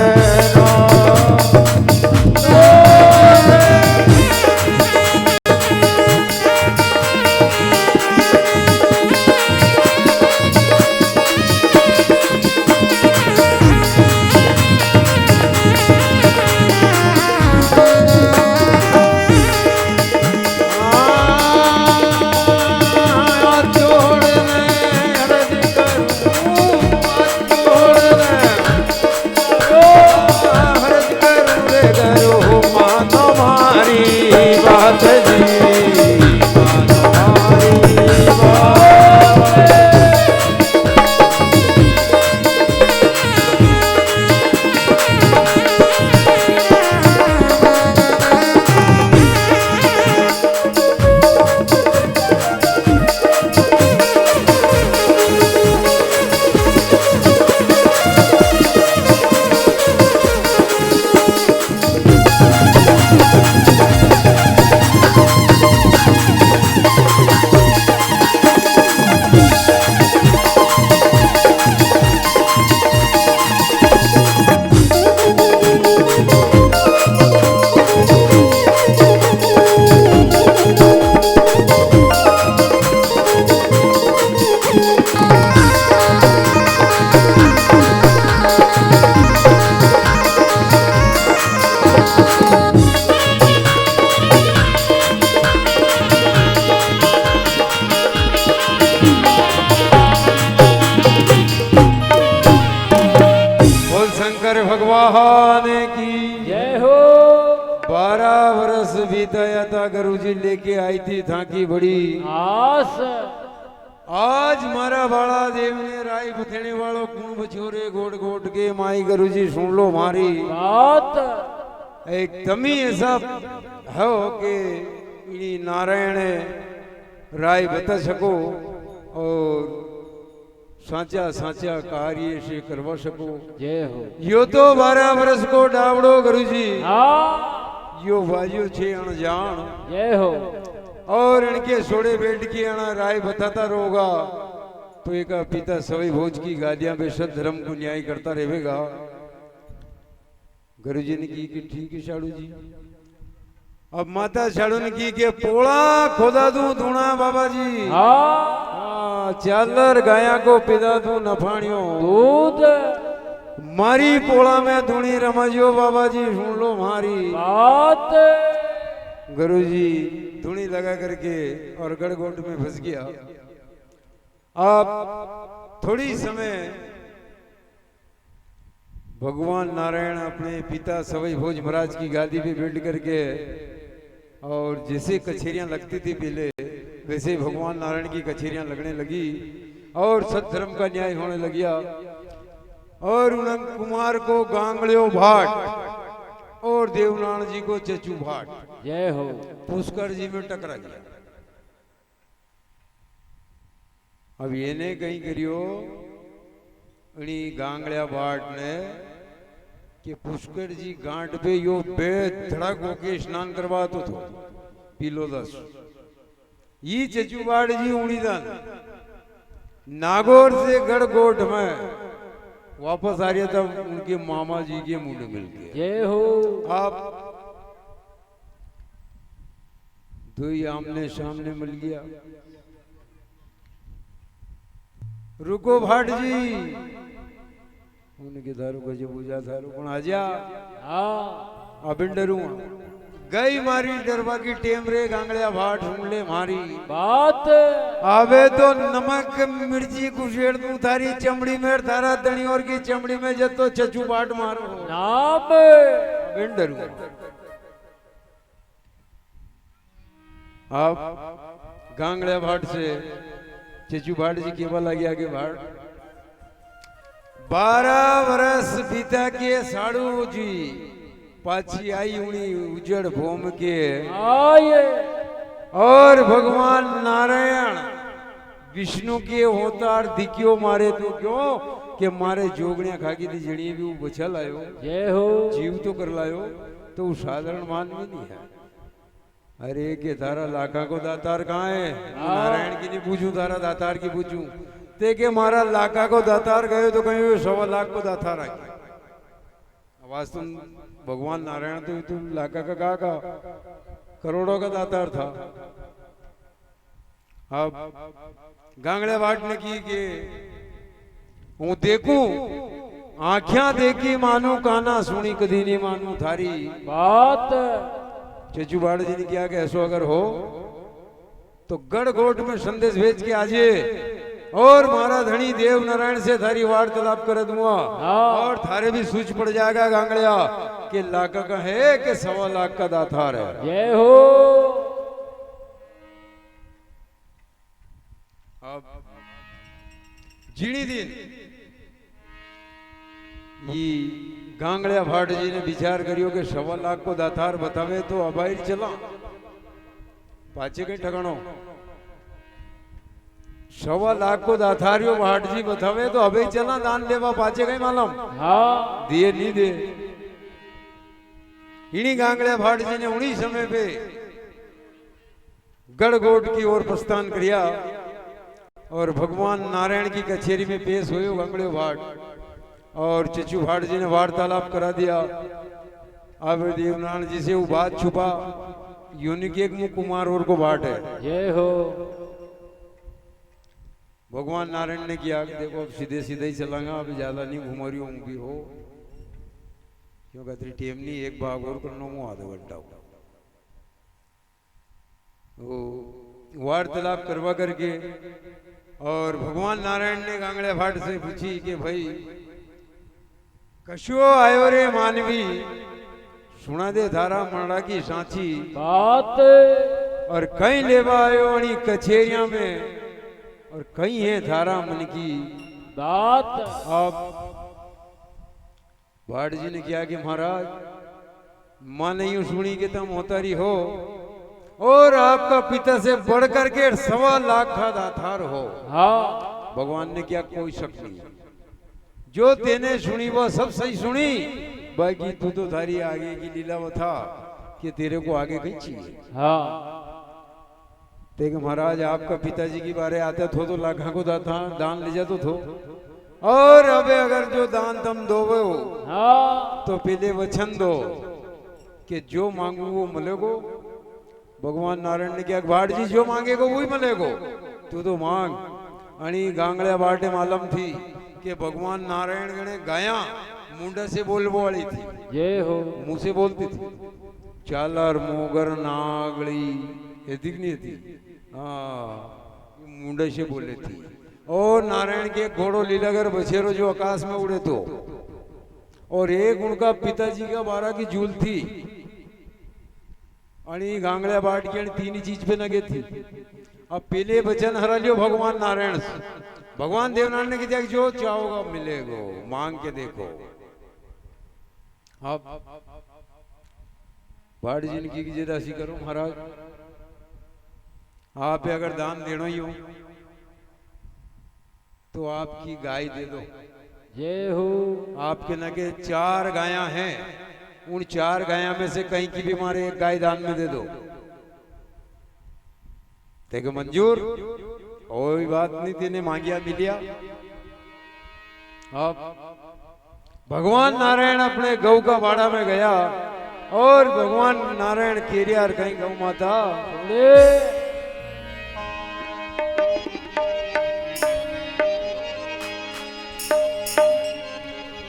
S1: भगवान की जय हो। 12 वर्ष बीताया था गुरु जी भी लेके आई थी था की बड़ी
S2: आस
S1: आज मारा बाड़ा देव ने राय बथेने वालों कुण बछोरे गोट गोट के माई गुरुजी सुन लो मारी
S2: बात
S1: एक तमी ऐसा हो के इनी नारायण राय बता सको और साचा साचा कार्य से करवा सको।
S2: जय हो।
S1: यो तो 12 वर्ष को डावड़ो गुरुजी
S2: हाँ
S1: यो वाजो छे अनजान
S2: जय हो।
S1: और इनके सोड़े बैठ के आना राय बताता रहोगा तो एक पिता सवई भोज की गादियां बेशद धर्म को न्याय करता रहेगा। गुरुजी ने की कि ठीक है शाड़ू जी। अब माता शाड़ू ने की के पोड़ा खोदा दूं धूणा बाबा जी
S2: हाँ
S1: चालर गाया को पिदा दूं नफाणियो
S2: दूध
S1: मारी पोड़ा में धूणी रमजो बाबा जी सुन लो मारी
S2: बात
S1: गुरुजी धुनी लगा करके और गड़गोट में फंस गया। आप थोड़ी समय भगवान नारायण अपने पिता सवई भोज महाराज की गादी पे बैठ करके और जैसे कचेरियां लगती थी पहले वैसे भगवान नारायण की कचेरियां लगने लगी और सत्धर्म का न्याय होने लगिया। और उनंग कुमार को गांगड़ियो भाट और देवनारायण जी को चचू भाट
S2: जय हो।
S1: पुष्कर जी में टकरा गया। अब ये ने कहीं करियो अणी गांगड़िया भाट ने कि पुष्कर जी गांठ पे यो बेद धड़क होके स्नान करवातो तो पीलो दस ये चचू भाट जी उड़ीदान नागौर से गढ़गोट में वापस आ रहा था उनके मामा जी के मुंह में मिल गया।
S2: जय हो।
S1: आप दो ही आमने सामने मिल गया। रुको भाट जी उनके दारू को जो पूजा था रुकन आजा
S2: हाँ
S1: अब डरूं गई मारी डरवा की टेम रे गांगड़िया भाट सुन ले मारी
S2: बात
S1: आवे तो नमक मिर्ची कुशेड़ दूं थारी चमड़ी में थारा दणी और की चमड़ी में जब तो चचू बाट मारो
S2: नाम
S1: अब डरूं आप गांगड़िया भाट से चचू भाट जी केवल आ गया के भाट 12 वर्ष बीता के साड़ू जी पाछी आई उनी उजड़ भूम के
S2: आए
S1: और भगवान नारायण विष्णु के होतार दिक्यो मारे तो क्यों कि मारे जोगणिया खागी थी जड़ी भी वो बचा लायो
S2: जय हो।
S1: जीव तो कर लायो तो वो साधारण मानवी नहीं है। अरे के तारा लाखा को दातार कहाँ है नारायण की नहीं पूछूं तारा दातार की पूछूं ते के मारा लाखा को दातार गए तो कहीं 1.25 लाख को दातार आ गया। आवाज तुम भगवान नारायण तो तुम लाखा का कहा का करोड़ों का दातार था। अब गांगड़े भाट ने की के हूँ देखूं आँखियां देखी मानू काना सुनी कदी नहीं मानू थारी
S2: बात
S1: चचू भाट जी ने किया कि ऐसो अगर हो तो गढ़गोट में संदेश भेज के आजे और मारा धनी देव नारायण से थारी वार्तालाप कर दूंगा और थारे भी सूझ पड़ जाएगा गांगड़िया कि लाख का है कि 1.25 लाख का दातार है।
S2: जय हो।
S1: अब जीणी दिन ये गांगड़िया भाट जी ने विचार करियो कि 1.25 लाख को दातार बतावे तो अबाई चला पाचे कहीं ठकानो 1.25 लाख को दातारियो भाट जी बतावे तो अबे चला दान लेवा पाचे कहीं मालूम
S2: हाँ
S1: दिए नहीं दे। इन्हीं गांगड़िया भाट जी ने उन्हीं समय पे गढ़गोट की ओर प्रस्थान किया और भगवान नारायण की कचेरी में पेश हुए गांगड़िया भाट और चचू भाट जी ने वार्तालाप करा दिया। अब देवनारायण जी से वो बात छुपा यूनिक एक मुँह कुमार और को भाट है।
S2: जय हो।
S1: भगवान नारायण ने किया देखो अब सीधे सीधे ही चलांगा अब ज्यादा नहीं घुमरियो भी हो क्यों कहती टेम नहीं एक भाग और करना मुँह आधा घंटा वो वार्तालाप करवा करके और भगवान नारायण ने गांगड़िया भाट से पूछी कि भाई कशो आयो रे मानवी सुना दे धारा मरड़ा की सांची
S2: बात
S1: और कहीं लेवा आयो अणी कचेरिया में और कहीं है थारा मन की
S2: बात।
S1: अब भाट जी ने किया कि महाराज मां ने यूं सुनी कि तुम होतारी हो और आपका पिता से बढ़ करके 1.25 लाख का दातार हो।
S2: हाँ
S1: भगवान ने क्या कोई शक नहीं, जो तेने सुनी वो सब सही सुनी, बाकी तू तो थारी आगे की लीला वो था कि तेरे को आगे कहीं चाहिए।
S2: हाँ
S1: देख महाराज आपका पिताजी की बारे आते थो तो लाखा को दान ले जातो थो, और अबे अगर जो दान तुम दोगे हो
S2: हाँ
S1: तो पहले वचन दो कि जो मांगू वो मिलेगो। भगवान नारायण ने क्या भाट जी जो मांगेगो वही मिलेगो, तू तो मांग। अणी गांगड़िया बाटे मालूम थी कि भगवान नारायण ने गाया मुंडा से बोलने वाली थी,
S2: जय हो।
S1: मुंह से बोलती थी। चालर मोगर नागड़ी ये दिखनी थी, हाँ मुंडे से बोले थी। और नारायण के एक घोड़ो लीलागर बछेरो जो आकाश में उड़े तो, और एक उनका पिताजी का 12 की झूल थी। अणी गांगड़िया बाट की तीन ही चीज पे नगे थी। अब पहले वचन हरा लियो भगवान नारायण से, भगवान देवनारायण ने कहा जो चाहोगा मिलेगो, मांग के देखो। अब भाट जी ने की जैसी करो महाराज, आप अगर दान देना ही हो तो आपकी गाय दे दो।
S2: जय हो।
S1: आपके नगे 4 गायां हैं, उन 4 गायां में से कहीं की भी मारे एक गाय दान में दे दो। तेरे मंजूर कोई बात नहीं, तेने मांगिया मिलिया। अब भगवान नारायण अपने गौ का बाड़ा में गया और भगवान नारायण केरियार कहीं गौ माता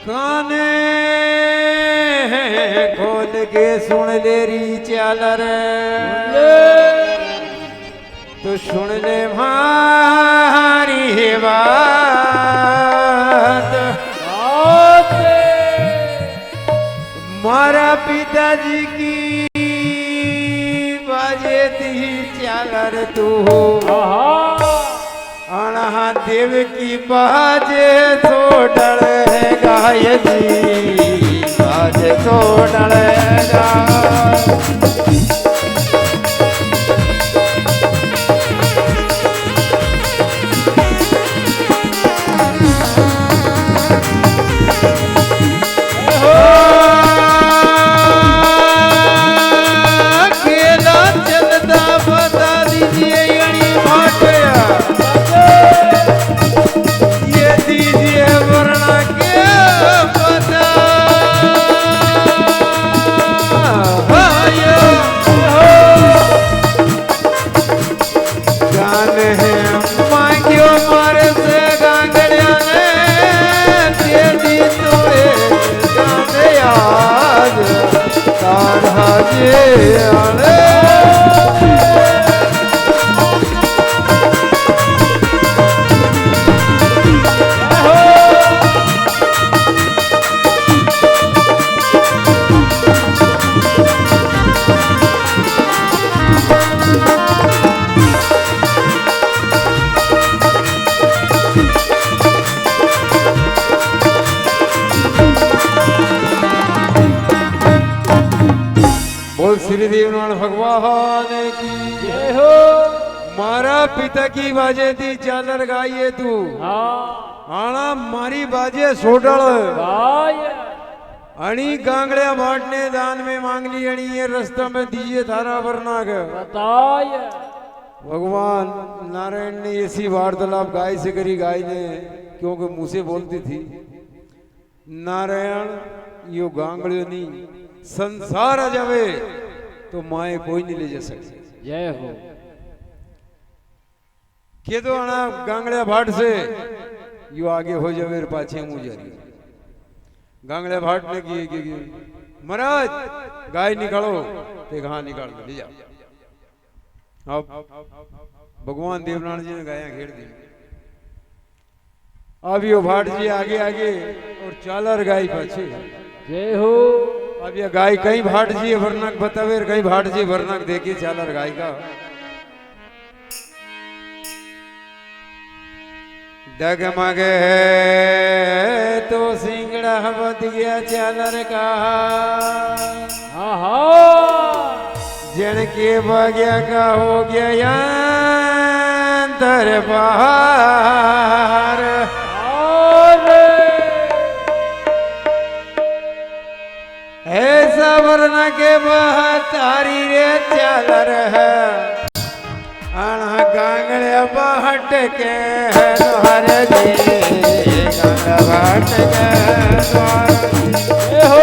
S1: काने खोल के सुन ले री चालर, तो सुन ले मारी बात। मारा पिताजी की बाजे थी चालर तू, अणहा देव की बाजे तो डर गाय जी, बाजे तो डर श्री देवनारायण भगवान की
S2: जय हो।
S1: मारा पिता की बाजे थी चादर गाइए तू,
S2: हाँ
S1: आना मारी बाजे सोडल
S2: गाय।
S1: अणी गांगड़िया भाट ने दान में मांग ली, अणी ये रास्ता में दीजिए थारा वरनाग
S2: बताय।
S1: भगवान नारायण ने ऐसी वार्तालाप गाय से करी, गाय ने क्योंकि मुंह से बोलती थी। नारायण यो गांगड़ियों नहीं संसार आ जावे तो माए कोई नहीं ले जा सकते।
S2: जय हो।
S1: के तो आना गांगड़िया भाट से यो आगे हो जावे पाछे मुंह जारी। गांगड़िया भाट ने की महाराज गाय निकालो, ते कहा निकाल दो ले जाओ। अब भगवान देवनारायण जी ने गायें घेर दी। अब यो भाट जी आगे आगे और चालर गाय पाछे।
S2: जय हो।
S1: अब ये गाय कहीं भाट जी वर्णक बतावे, कहीं भाट जी वर्णक देखिए चालर गाय का। डगमगे तो सिंगड़ा बद गया चालर का
S2: आहा
S1: जन के बग्या का हो गया दरबार ऐसा वरना के बहतारी रे चालर है अणा गांगड़े बहट के द्वार जी गांगड़ा बहट के द्वार हो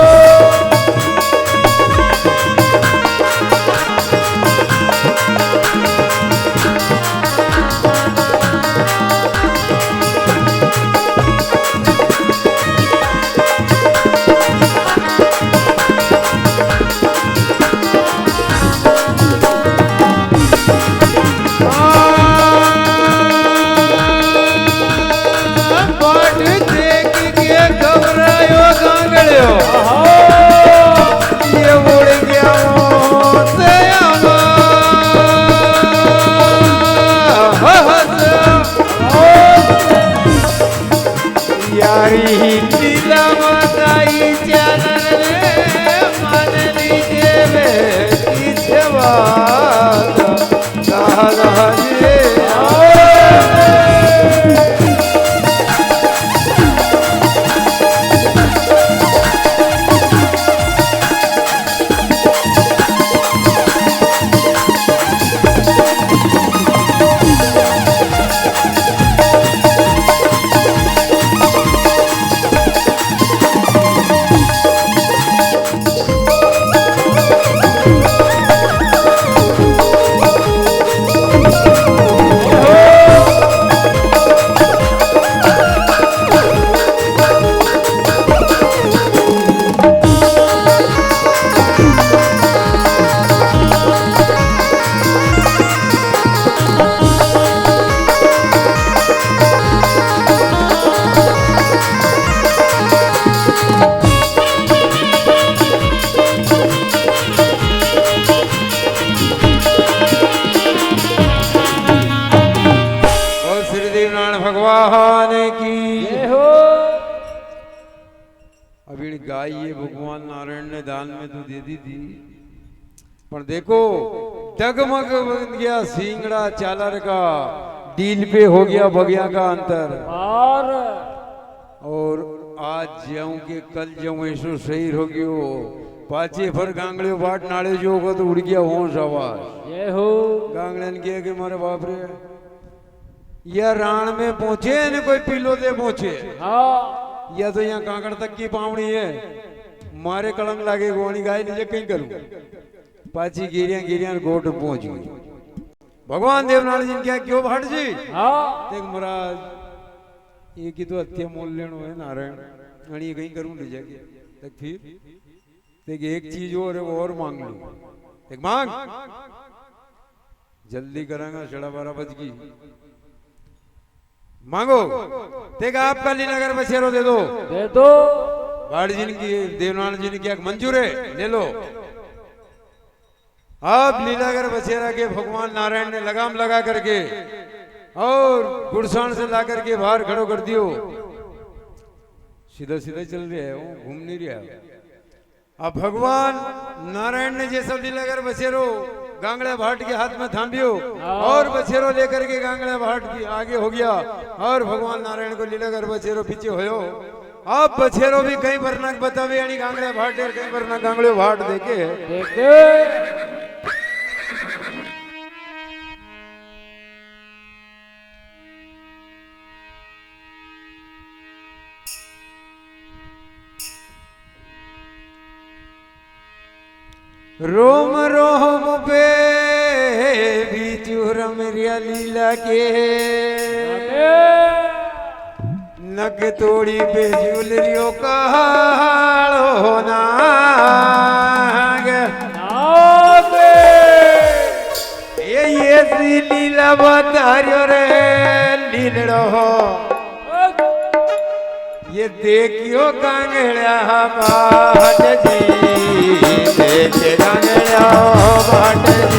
S1: भगवान की
S2: जय हो।
S1: अभी गाय ये भगवान नारायण ने दान में तो दे दी थी पर देखो डगमग बन गया सिंगड़ा चालर का डील पे हो गया बगिया का अंतर और आज जाऊं के कल जाऊं ऐसो सही हो गयो पाचे फर गांगड़े बाट नाड़े जो होगा तो उड़ गया होश आवाज
S2: जय हो।
S1: गांगड़े ने किया कि मारे बाप रे या राण में पहुंचे न कोई पीलो दे पहुंचे
S2: हाँ
S1: या तो यहाँ कांकड़ तक की पावनी है मारे कलंग लागे गोनी गाय नीचे कहीं करूं पाची गिरियां गिरियां गोट पहुंच गई भगवान देवनाथ जी ने क्या क्यों भट्ट जी
S2: हाँ
S1: देख महाराज ये की तो हत्या मोल लेनो है नारायण अणी कहीं करूं ले जाके देख फिर देख एक चीज और मांग लो देख मांग जल्दी करांगा 12:30 बज गई मांगो देख आपका लीलागर बसेरो दे दो भाट जी की देवनाथ जी ने क्या मंजूर है ले लो आप लीलागर बसेरा के भगवान नारायण ने लगाम लगा करके और गुड़सान से ला करके बाहर खड़ो कर दियो सीधा सीधा चल रहा है वो घूम नहीं रहा अब भगवान नारायण ने जैसा लीलागर बसेरो गांगड़ा भाट के हाथ में थामियो और बछेरो लेकर के गांगड़ा भाट की आगे हो गया और भगवान नारायण को लीलागर बछेरो पीछे होयो अब बछेरो भी कहीं बरना बतावे यानी गांगड़ा भाट और कहीं बरना गांगड़े भाट देखे रोम रोम पे बीचूर मेरिया लीला के नग तोड़ी पे झूलरियो कालो नाग ये सी लीला बतारियो रे लीलड़ो ये देखियो कांगड़ा भाट जी देखे कांगड़ा भाट जी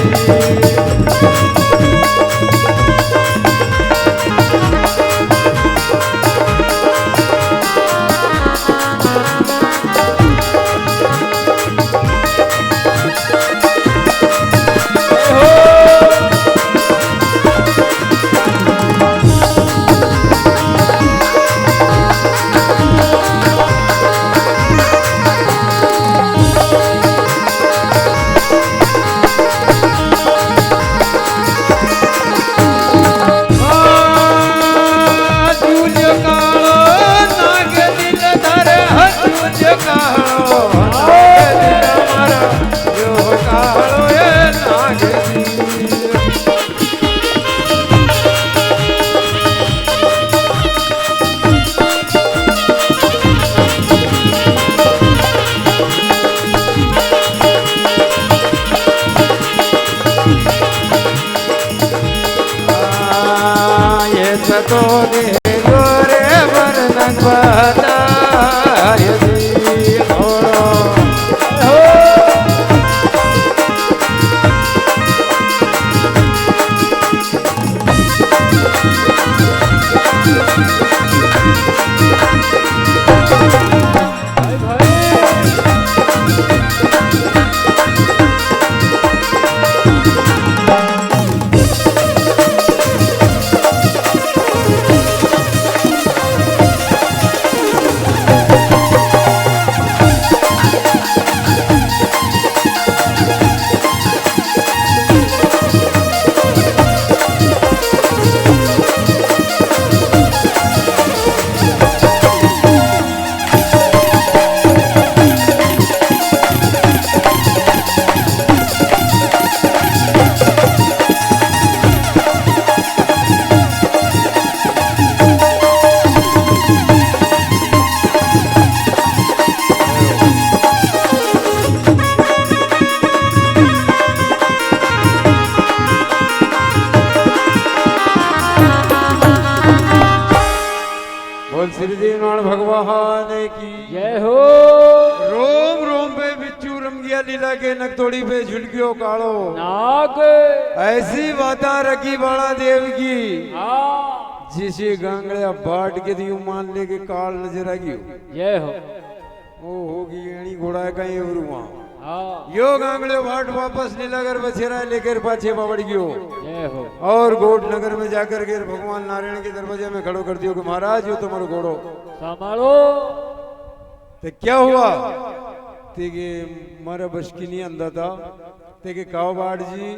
S3: सको देयो रे वर्णन बताय दी घोड़ो
S2: भाई भाई
S1: बोल श्री देवनाथ भगवान की
S2: जय हो
S1: रोम रोम पे बिच्छू रम गया लीला के नकतोड़ी पे झुलकियो कालो
S2: नाग
S1: ऐसी बाता रखी बाड़ा देव की
S2: हाँ
S1: जिसे गांगड़िया बाट के दियो मान ले के काल नजर आ गयो
S2: जय हो
S1: वो होगी एणी घोड़ा कहीं वरुआ
S2: हाँ
S1: यो गांगड़ियो बाट वापस लीलागर बछेरा लेकर पाछे पकड़ गयो
S2: जय हो
S1: और गोट नगर में जाकर के भगवान नारायण के दरवाजे में खड़ो कर दियो कि महाराज यो तुम्हारा घोड़ो
S2: संभालो
S1: ते क्या हुआ ते के मारा बस की नहीं अंदा था ते के काव बाट जी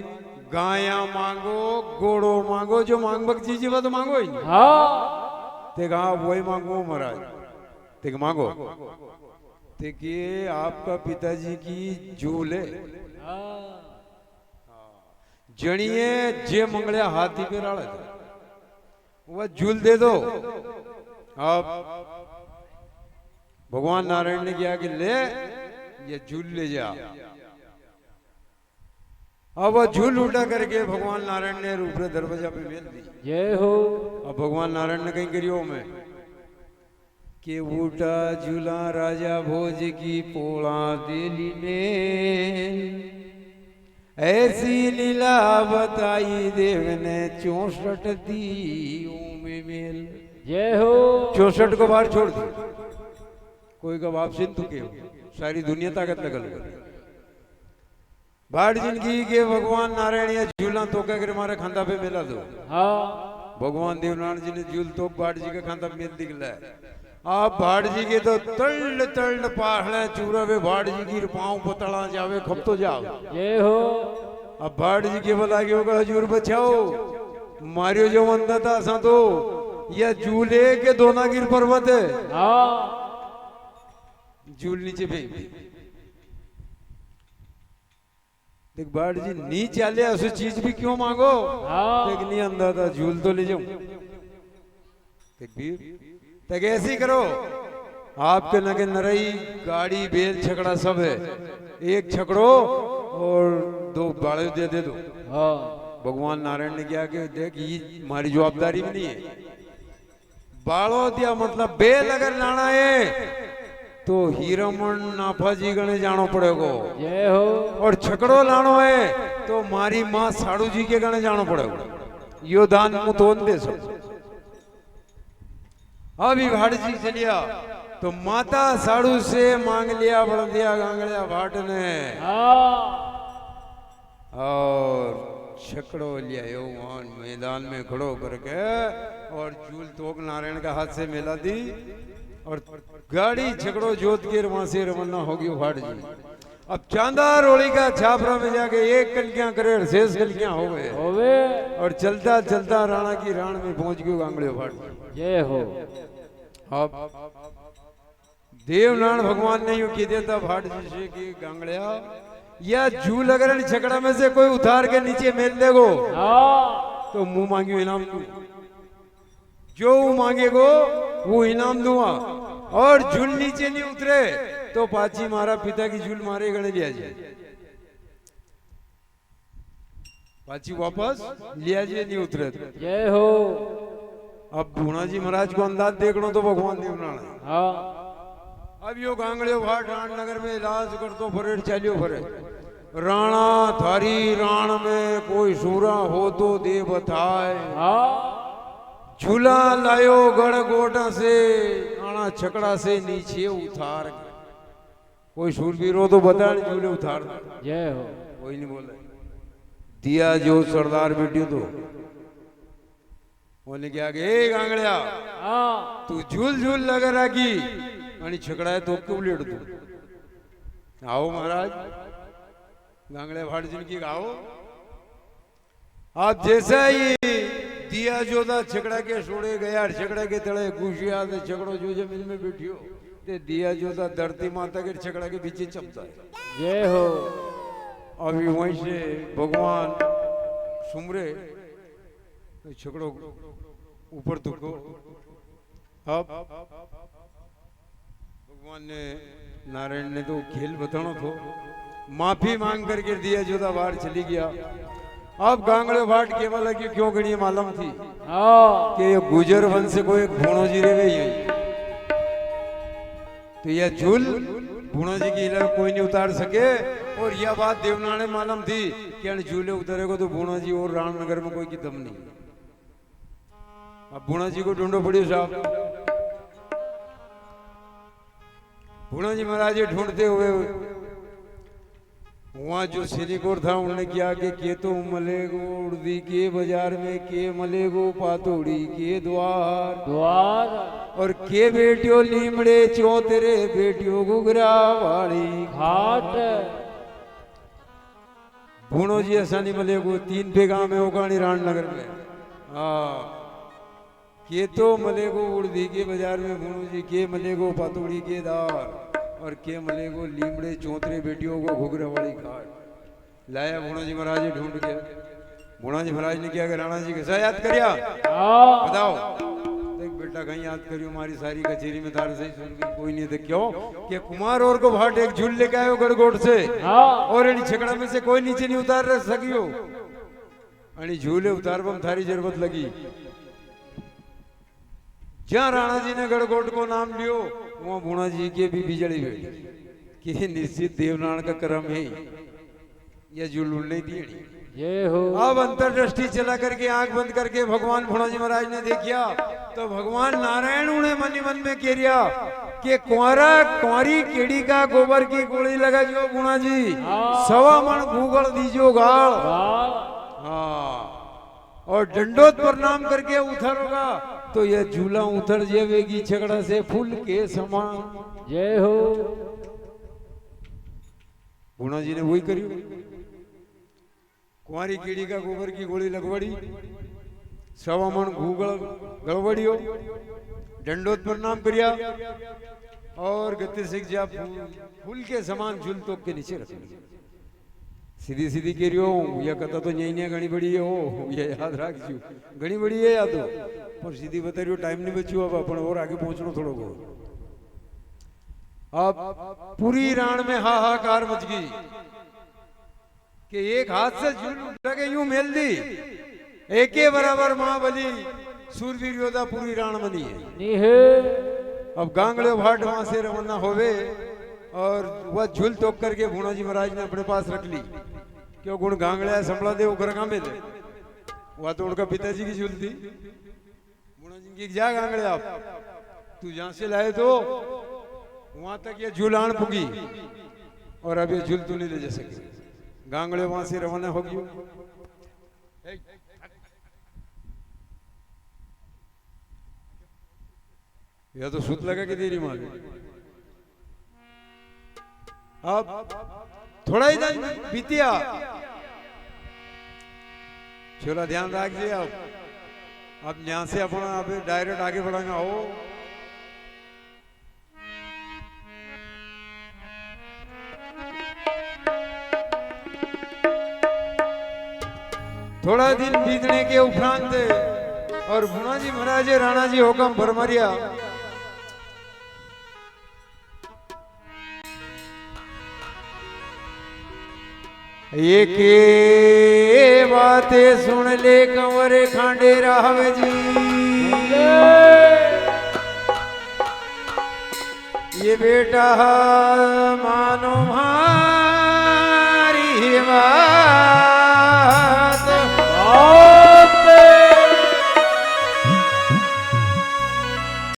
S1: गाया मांगो घोड़ो मांगो जो मांगबक चीज वो तो मांगो ही नहीं
S2: हाँ
S1: ते कहा वही मांगो महाराज ते के मांगो ते के आपका पिताजी की झूल है
S2: हाँ
S1: जणिए जे मंगलिया हाथी पे राड़ा था वह झूल दे दो आप भगवान नारायण ने किया कि ले ये झूल ले जा अब वह झूल उठा करके भगवान नारायण ने ऊपर दरवाजा पे मेल दी
S2: जय हो
S1: अब भगवान नारायण ने कहीं करियो में कि उठा झूला राजा भोज की पोड़ा दिली में ऐसी लीला बताई देव ने 64 दी में मेल
S2: जय हो
S1: 64 को बाहर छोड़ दो कोई का बाप सिंधु के हो सारी दुनिया ताकत लगल बाढ़ जिंदगी के भगवान नारायण या झूला तो कर मारे खांदा पे मेला दो
S2: हाँ
S1: भगवान देवनारायण जी ने झूल तो बाढ़ जी का खांदा मेल दिखला है आप भाड़ जी के तो तल्ड तल्ड पहाड़ चूरा वे भाड़ जी की पाँव पतला जावे खप तो जाओ
S2: जय हो
S1: अब भाड़ जी के बला के होगा हजूर बचाओ मारियो जो मंदा था असा तो यह झूले के दोनागिर पर्वत है
S2: हाँ
S1: झूल नीचे फेंक दी देख भाड़ जी नी चाले ऐसी चीज भी क्यों मांगो
S2: हाँ
S1: देख नहीं अंधा था झूल तो ले जाऊं देख वीर तक ऐसी करो आपके नगे नरई गाड़ी बेल छकड़ा सब है एक छकड़ो और 2 बाड़े दे दो
S2: हाँ
S1: भगवान नारायण ने क्या कि देख ये हमारी जवाबदारी में नहीं है बाड़ो दिया मतलब बेल अगर लाना है तो हीरामन नाफा जी गणे जानो पड़ेगा
S2: जय हो
S1: और छकड़ो लानो है तो मारी माँ साड़ू जी के गणे जानो पड़ेगा यो दान मुतोन दे सब अभी भाड़ जी चलिया तो माता साड़ू से मांग लिया बढ़ दिया गांगड़िया भाट ने
S2: हाँ
S1: और छकड़ो लिया यो मैदान में खड़ो करके और झूल तोक नारायण का हाथ से मिला दी और गाड़ी छकड़ो जोत के वहां से रवाना हो गई भाट जी अब चांदा रोड़ी का छापरा में जाके एक कलकियां करे शेष कलकियां हो गए
S2: होवे
S1: और चलता चलता राणा की राण में पहुंच गयो गांगड़ियो भाट
S2: जय हो
S1: अब देवनारायण भगवान ने यूं कह देता भाट जी से कि गांगड़िया या झूल अगर छकड़ा में से कोई उतार के नीचे मेल देगो
S2: हाँ
S1: तो मुंह मांगियो इनाम दू जो मांगेगो वो इनाम दूंगा और झूल नीचे नहीं उतरे तो पाची मारा पिता की झूल मारे गणे लिया जाए पाची वापस लिया जाए नहीं उतरे
S2: जय हो
S1: अब भूणा जी महाराज को अंदाज देखनो तो भगवान देवनारायण
S2: हाँ
S1: अब यो गांगड़ियो भाट राणनगर में इलाज करतो फरे चलियो फरे राणा थारी राण में कोई सूरा हो तो दे बताए
S2: हाँ
S1: झूला लायो गढ़ गोटा से आना छकड़ा से नीचे उतार कोई सूरवीर हो तो बता झूले उतार
S2: जय हो
S1: कोई नहीं बोला दिया जो सरदार बेटियों तो बोले क्या गे गांगड़िया
S2: हाँ
S1: तू झूल झूल लगा राखी आणि छकड़ा है तो क्यों लेट तू आओ महाराज गांगड़े भाट जिनकी आओ आप जैसा ही दिया जोदा छकड़ा के सोड़े गया छकड़ा के तले घुसिया तो छकड़ो जो जमीन में बैठियो ते दिया जोदा धरती माता के छकड़ा के पीछे चपता है
S2: जय हो
S1: अभी वहीं से भगवान सुमरे छकड़ो ऊपर तुको अब भगवान ने नारायण ने तो खेल बताना तो माफी मांग करके दिया जोदा बाहर चली गया अब गांगड़े भाट केवल की क्यों गणी मालूम थी
S2: हाँ
S1: कि ये गुजर वन से कोई एक भूणो जी रहे यही तो यह झूल भूणो जी की इलाज कोई नहीं उतार सके और यह बात देवनारायण मालूम थी कि झूले उतारेगा तो भूणो जी और रामनगर में कोई की दम नहीं अब भूणा जी को ढूंढो पड़ियो साहब भूणा जी महाराज ढूंढते हुए वहां जो सिरिकोर था उन्होंने किया कि के तो मलेगो उर्दी के बाजार में के मलेगो पातोड़ी के द्वार
S2: द्वार
S1: और के बेटियों लीमड़े चो तेरे बेटियों गुगरा वाली
S2: घाट
S1: भूणो जी ऐसा नहीं मलेगो 3 बेगा में ओगानी रामनगर में हाँ के तो मलेगो उर्दी के बाजार में भूणो जी के मलेगो पातोड़ी के दार और के मलेगो लीमड़े चौतरे बेटियों को घुघरा वाली खाट लाया भूणा जी महाराज ढूंढ के भूणा जी महाराज ने क्या राणा जी कैसा याद करिया
S2: हाँ
S1: बताओ देख बेटा कहीं याद करियो हमारी सारी कचेरी में तार सही सुन के कोई नहीं देख क्यों कि कुमार और को भाट एक झूल लेके आयो गड़गोट से
S2: हाँ
S1: और इन छकड़ा में से कोई नीचे नहीं उतार रह सकियो आणि झूले उतारबम थारी जरूरत लगी जहां राणा जी ने गड़गोट को नाम लियो वहां भूणा जी के भी बिजड़ी बैठी कि निश्चित देवनारायण का कर्म है यह जुलूल नहीं दी
S2: जय हो
S1: अब अंतर्दृष्टि चला करके आंख बंद करके भगवान भूणा जी महाराज ने देखिया तो भगवान नारायण उन्हें मन ही मन में केरिया कि कुंवारी केड़ी का गोबर की गोली लगा जो भूणा जी 1.25 मन गूगल दीजो गाल हाँ और दंडोत प्रणाम करके उतरोगा तो यह झूला उतर जाएगी छकड़ा से फूल के समान
S2: जय हो
S1: भूणा जी ने वही करी कुंवारी कीड़ी का गोबर की गोली लगवड़ी 1.25 मन गूगल गड़बड़ियो दंडोत प्रणाम करिया और गति सिख जा फूल के समान झूल तो के नीचे रख सीधी सीधी केरियो या कथा तो न्याय घनी बड़ी है हो ये याद रखजो घनी बड़ी है या तो पर सीधी बता रही हो टाइम नहीं बच्चो अब अपन और आगे पहुंचनो थोड़ो बहुत अब पूरी राण में हाहाकार मच गई कि एक हाथ से झूल लगे यूं मेल दी एक के बराबर महाबली सूरवीर योद्धा पूरी राण बनी है अब गांगड़े भाट वहां से रवाना होवे और वह झूल तोक करके भूणा जी महाराज ने अपने पास रख ली क्यों गुण गांगड़िया संभला दे वो घर में थे वह तो उनका पिताजी की झूल थी भूणा जी की जा गांगड़े आप तू जहां से लाए तो वहां तक ये झूल आन पुगी और अब ये झूल तू नहीं ले जा सके गांगड़े वहां से रवाना हो गई या तो सूत लगा के देरी मार अब थोड़ा ही दिन बीतिया छोरा ध्यान रखिए अब यहां से अपना अब डायरेक्ट आगे बढ़ाएंगे हो थोड़ा दिन बीतने के उपरांत और भूणा जी महाराज राणा जी हुक्म फरमारिया ये के बातें सुन ले कंवर खांडे राव जी ये बेटा मानो मारी माँ